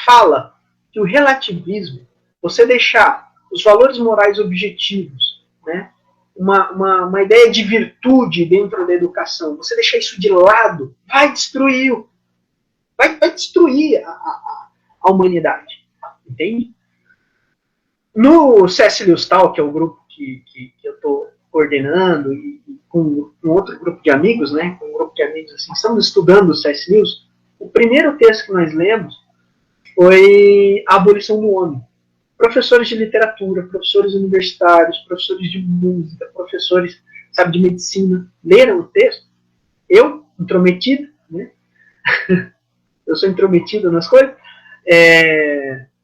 fala que o relativismo, você deixar os valores morais objetivos, né, uma ideia de virtude dentro da educação, você deixar isso de lado, vai destruir a humanidade. Entende? No C.S. Lewis Tal, que é o grupo que eu estou coordenando, e com um outro grupo de amigos, né, com um grupo de amigos assim, estamos estudando o C.S. Lewis, o primeiro texto que nós lemos foi A Abolição do Homem. Professores de literatura, professores universitários, professores de música, professores, sabe, de medicina, leram o texto. Eu, intrometido, né? Eu sou intrometido nas coisas.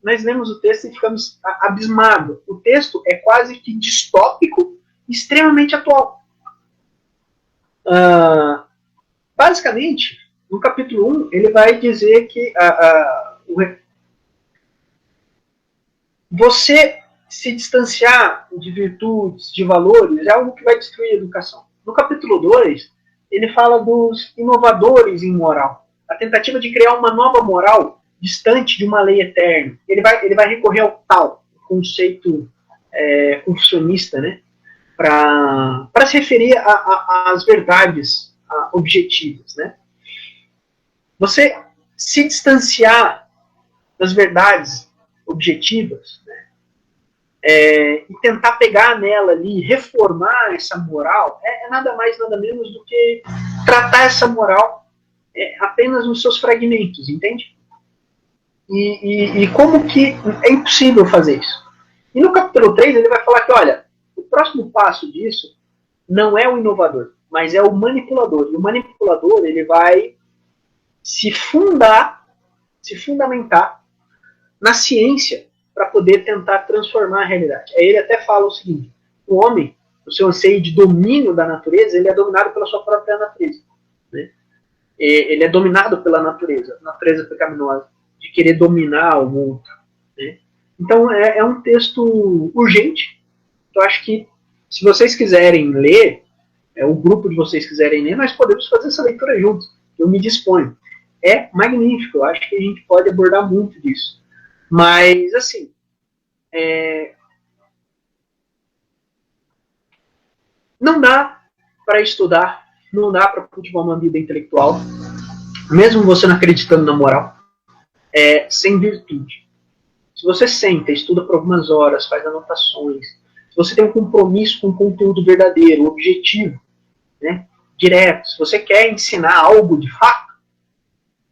Nós lemos o texto e ficamos abismados. O texto é quase que distópico, extremamente atual. Basicamente, no capítulo 1, ele vai dizer que você se distanciar de virtudes, de valores, é algo que vai destruir a educação. No capítulo 2, ele fala dos inovadores em moral. A tentativa de criar uma nova moral distante de uma lei eterna. Ele vai recorrer ao tal, conceito confucionista, né, para se referir às verdades objetivas. Né? Você se distanciar das verdades objetivas, né, e tentar pegar nela ali, reformar essa moral, é nada mais, nada menos do que tratar essa moral apenas nos seus fragmentos, entende? E como que é impossível fazer isso. E no capítulo 3 ele vai falar que, olha, o próximo passo disso não é o inovador, mas é o manipulador. E o manipulador, ele vai se fundamentar na ciência para poder tentar transformar a realidade. Aí ele até fala o seguinte: o homem, o seu anseio de domínio da natureza, ele é dominado pela sua própria natureza. Né? Ele é dominado pela natureza pecaminosa, de querer dominar o outro. Né? Então é um texto urgente. Eu acho que, se vocês quiserem ler, o grupo de vocês quiserem ler, nós podemos fazer essa leitura juntos. Eu me disponho. É magnífico. Eu acho que a gente pode abordar muito disso. Mas, assim, não dá para estudar, não dá para cultivar uma vida intelectual, mesmo você não acreditando na moral, sem virtude. Se você senta, estuda por algumas horas, faz anotações, se você tem um compromisso com o conteúdo verdadeiro, objetivo, né, direto, se você quer ensinar algo de fato,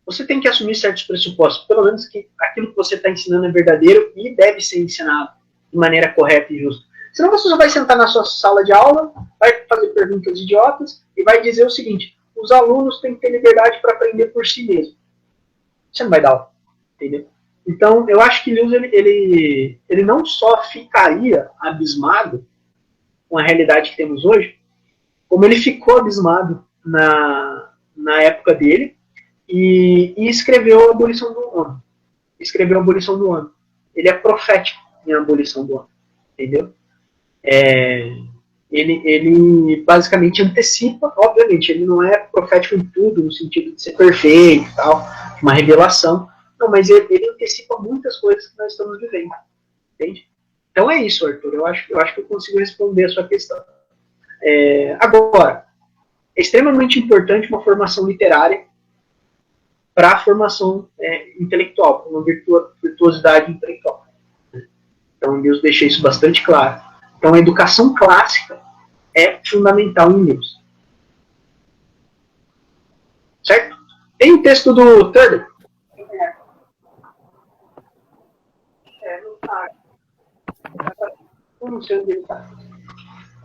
você tem que assumir certos pressupostos, pelo menos que aquilo que você está ensinando é verdadeiro e deve ser ensinado de maneira correta e justa. Senão você só vai sentar na sua sala de aula, vai fazer perguntas idiotas e vai dizer o seguinte: os alunos têm que ter liberdade para aprender por si mesmo. Você não vai dar aula, entendeu? Então, eu acho que Lewis, ele não só ficaria abismado com a realidade que temos hoje, como ele ficou abismado na época dele, e escreveu a Abolição do Homem. Escreveu a Abolição do Homem. Ele é profético em a Abolição do Homem. Entendeu? Ele basicamente antecipa, obviamente, ele não é profético em tudo, no sentido de ser perfeito e tal, uma revelação. Não, mas ele antecipa muitas coisas que nós estamos vivendo. Entende? Então é isso, Arthur. Eu acho que eu consigo responder a sua questão. Agora, é extremamente importante uma formação literária para a formação intelectual, para uma virtuosidade intelectual. Então, Deus deixa isso bastante claro. Então, a educação clássica é fundamental em Lewis. Certo? Tem o texto do Turner. Não sei onde ele está.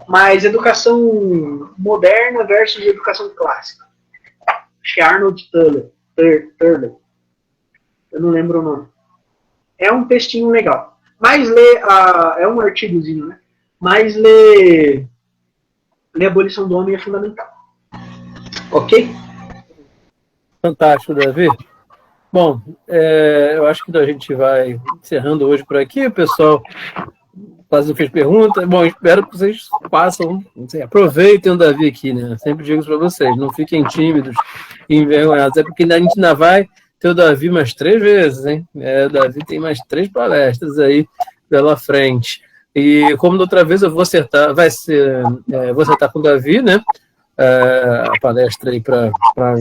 Mas educação moderna versus educação clássica. Acho que é Arnold Turner. Eu não lembro o nome. É um textinho legal. Mas ler, é um artigozinho, né? Mas ler a abolição do homem é fundamental. Ok? Fantástico, Davi. Bom, eu acho que a gente vai encerrando hoje por aqui. O pessoal quase não fez pergunta. Bom, espero que vocês façam, aproveitem o Davi aqui, né? Sempre digo isso para vocês, não fiquem tímidos e envergonhados. É porque a gente ainda vai ter o Davi mais 3 vezes, hein? O Davi tem mais 3 palestras aí pela frente. E como da outra vez eu vou acertar, vou acertar com o Davi, né? A palestra aí para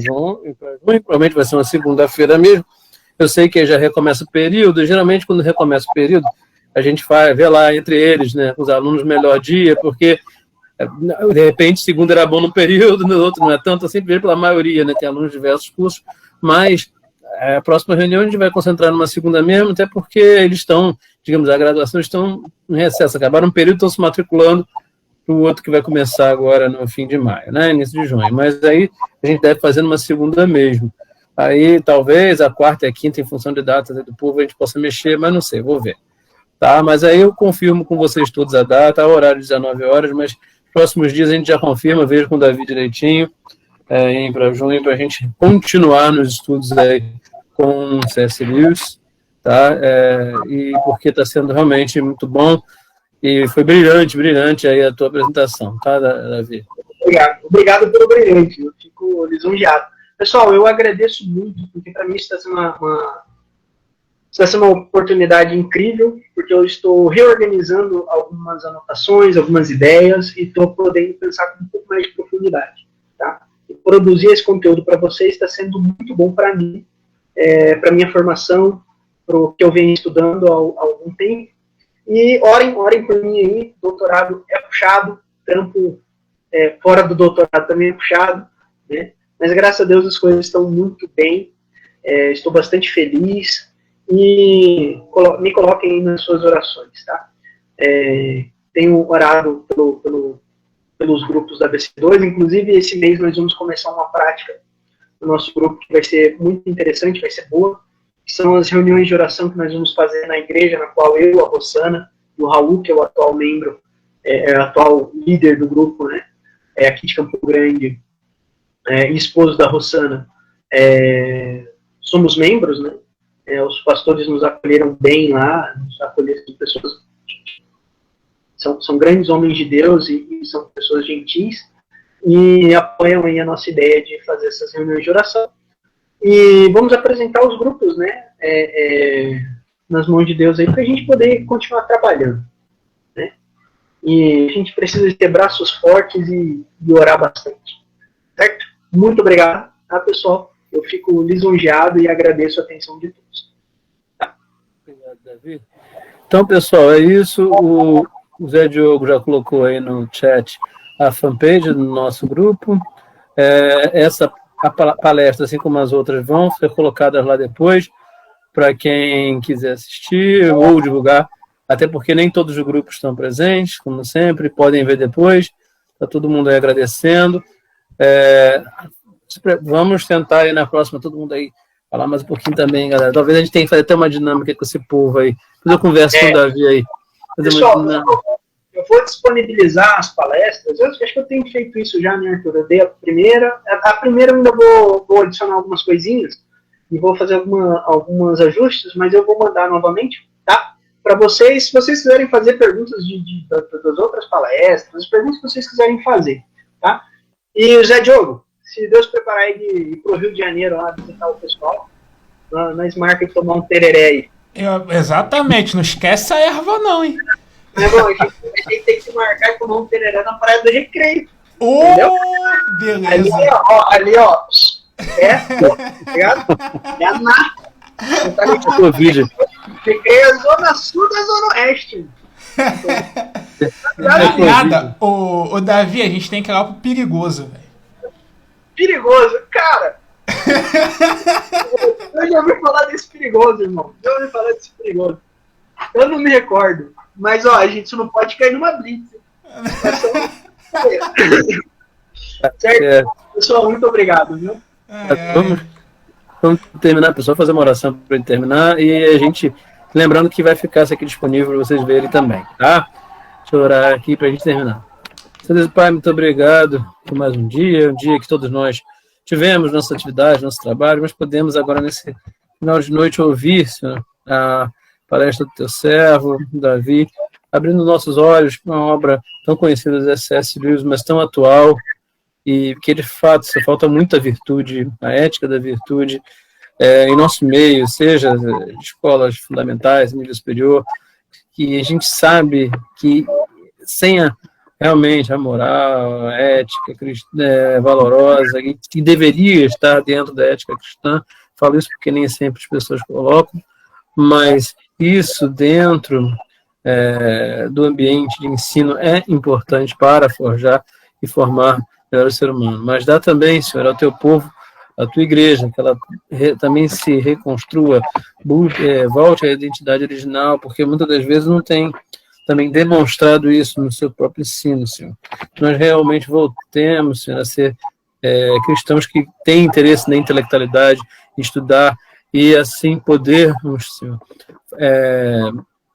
João e para João, provavelmente vai ser uma segunda-feira mesmo. Eu sei que já recomeça o período, geralmente quando recomeça o período, a gente vê lá entre eles, né, os alunos melhor dia, porque de repente segunda era bom no período, no outro não é tanto, assim, pela maioria, né, tem alunos de diversos cursos, mas a próxima reunião a gente vai concentrar numa segunda mesmo, até porque eles estão, digamos, a graduação estão em recesso, acabaram um período, estão se matriculando para o outro que vai começar agora no fim de maio, né, início de junho. Mas aí a gente deve fazer numa segunda mesmo. Aí talvez a quarta e a quinta, em função de datas do povo, a gente possa mexer, mas não sei, vou ver. Tá? Mas aí eu confirmo com vocês todos a data, o horário de 19 horas, mas nos próximos dias a gente já confirma, vejo com o Davi direitinho, para junho, para a gente continuar nos estudos aí com o C.S. Lewis, tá? E porque está sendo realmente muito bom. E foi brilhante aí a tua apresentação, tá, Davi? Obrigado pelo brilhante, eu fico lisonjeado. Pessoal, eu agradeço muito, porque para mim isso está sendo uma oportunidade incrível, porque eu estou reorganizando algumas anotações, algumas ideias, e estou podendo pensar com um pouco mais de profundidade. Tá? E produzir esse conteúdo para vocês está sendo muito bom para mim, para minha formação, para o que eu venho estudando há algum tempo. E orem por mim aí, doutorado é puxado, trampo fora do doutorado também é puxado, né? Mas graças a Deus as coisas estão muito bem, estou bastante feliz, e me coloquem aí nas suas orações, tá? Tenho orado pelos grupos da BC2, inclusive esse mês nós vamos começar uma prática no nosso grupo que vai ser muito interessante, vai ser boa, que são as reuniões de oração que nós vamos fazer na igreja, na qual eu, a Rossana, e o Raul, que é o atual membro, o atual líder do grupo, né, aqui de Campo Grande, e esposo da Rossana, somos membros, né, os pastores nos acolheram bem lá, nos acolheram pessoas, são grandes homens de Deus e são pessoas gentis, e apoiam aí a nossa ideia de fazer essas reuniões de oração. E vamos apresentar os grupos, né, nas mãos de Deus aí, para a gente poder continuar trabalhando, né? E a gente precisa ter braços fortes e orar bastante, certo? Muito obrigado, tá, pessoal? Eu fico lisonjeado e agradeço a atenção de todos. Tá? Obrigado, Davi. Então, pessoal, é isso. O Zé Diogo já colocou aí no chat a fanpage do nosso grupo. A palestra, assim como as outras, vão ser colocadas lá depois, para quem quiser assistir ou divulgar, até porque nem todos os grupos estão presentes, como sempre, podem ver depois. Está todo mundo aí agradecendo. Vamos tentar aí na próxima, todo mundo aí, falar mais um pouquinho também, galera. Talvez a gente tenha que fazer até uma dinâmica com esse povo aí. Depois eu converso com o Davi aí. Pessoal, eu vou disponibilizar as palestras. Eu acho que eu tenho feito isso já, né, Arthur? Eu dei a primeira. A primeira eu ainda vou adicionar algumas coisinhas e vou fazer alguns ajustes, mas eu vou mandar novamente, tá? Para vocês, se vocês quiserem fazer perguntas das outras palestras, as perguntas que vocês quiserem fazer, tá? E, Zé Diogo, se Deus preparar ele de ir para o Rio de Janeiro lá visitar o pessoal, nós marcamos tomar um tereré aí. Exatamente, não esquece a erva não, hein? A gente tem que marcar e tomar um tereré na Praia do Recreio. Entendeu? Beleza. Ali, ó. Tá ligado? Tá ligado? Fiquei a zona sul da zona oeste. Nada. Ô, Davi, a gente tem que ir lá pro Perigoso, velho. Perigoso? Cara! Eu já ouvi falar desse Perigoso, irmão. Eu não me recordo. Mas, ó, a gente não pode cair numa blitz. Certo? Pessoal, muito obrigado, viu? Vamos terminar, pessoal, fazer uma oração para ele terminar e a gente, lembrando que vai ficar isso aqui disponível para vocês verem também, tá? Deixa eu orar aqui para a gente terminar. Senhor Pai, muito obrigado por mais um dia que todos nós tivemos nossa atividade, nosso trabalho, mas podemos agora nesse final de noite ouvir, Senhor, a palestra do teu servo, Davi, abrindo nossos olhos para uma obra tão conhecida do C.S. Lewis, mas tão atual, e que de fato só falta muita virtude, a ética da virtude, em nosso meio, seja escolas fundamentais, nível superior, que a gente sabe que sem realmente a moral, a ética valorosa, que deveria estar dentro da ética cristã, falo isso porque nem sempre as pessoas colocam, mas isso dentro do ambiente de ensino é importante para forjar e formar melhor o ser humano. Mas dá também, Senhor, ao teu povo, à tua igreja, que ela também se reconstrua, volte à identidade original, porque muitas das vezes não tem também demonstrado isso no seu próprio ensino, Senhor. Nós realmente voltemos, Senhor, a ser cristãos que têm interesse na intelectualidade, em estudar, e assim podermos, Senhor,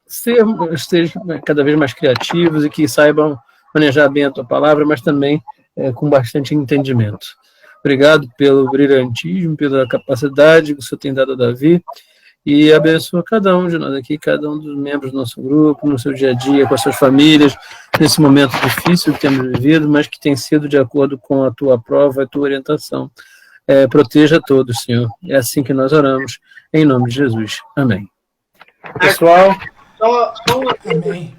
ser cada vez mais criativos e que saibam manejar bem a tua palavra, mas também com bastante entendimento. Obrigado pelo brilhantismo, pela capacidade que o Senhor tem dado a Davi, e abençoa cada um de nós aqui, cada um dos membros do nosso grupo, no seu dia a dia, com as suas famílias, nesse momento difícil que temos vivido, mas que tem sido de acordo com a tua prova, a tua orientação. Proteja todos, Senhor. É assim que nós oramos, em nome de Jesus. Amém. Pessoal... Amém.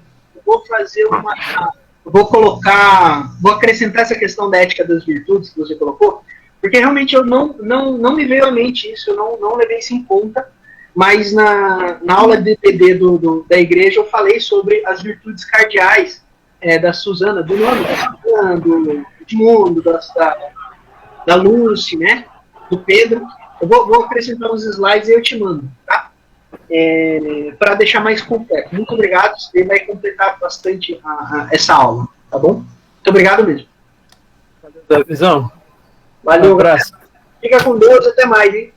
Vou acrescentar essa questão da ética das virtudes que você colocou, porque realmente eu não me veio à mente isso, eu não levei isso em conta, mas na aula de DPD da igreja eu falei sobre as virtudes cardeais da Suzana, do nome da Suzana, do Edmundo, da Lúcia, né, do Pedro. Eu vou acrescentar uns slides e eu te mando, tá? Para deixar mais completo. Muito obrigado, você vai completar bastante essa aula, tá bom? Muito obrigado mesmo. Valeu, Davizão. Valeu, graça. Fica com Deus, até mais, hein?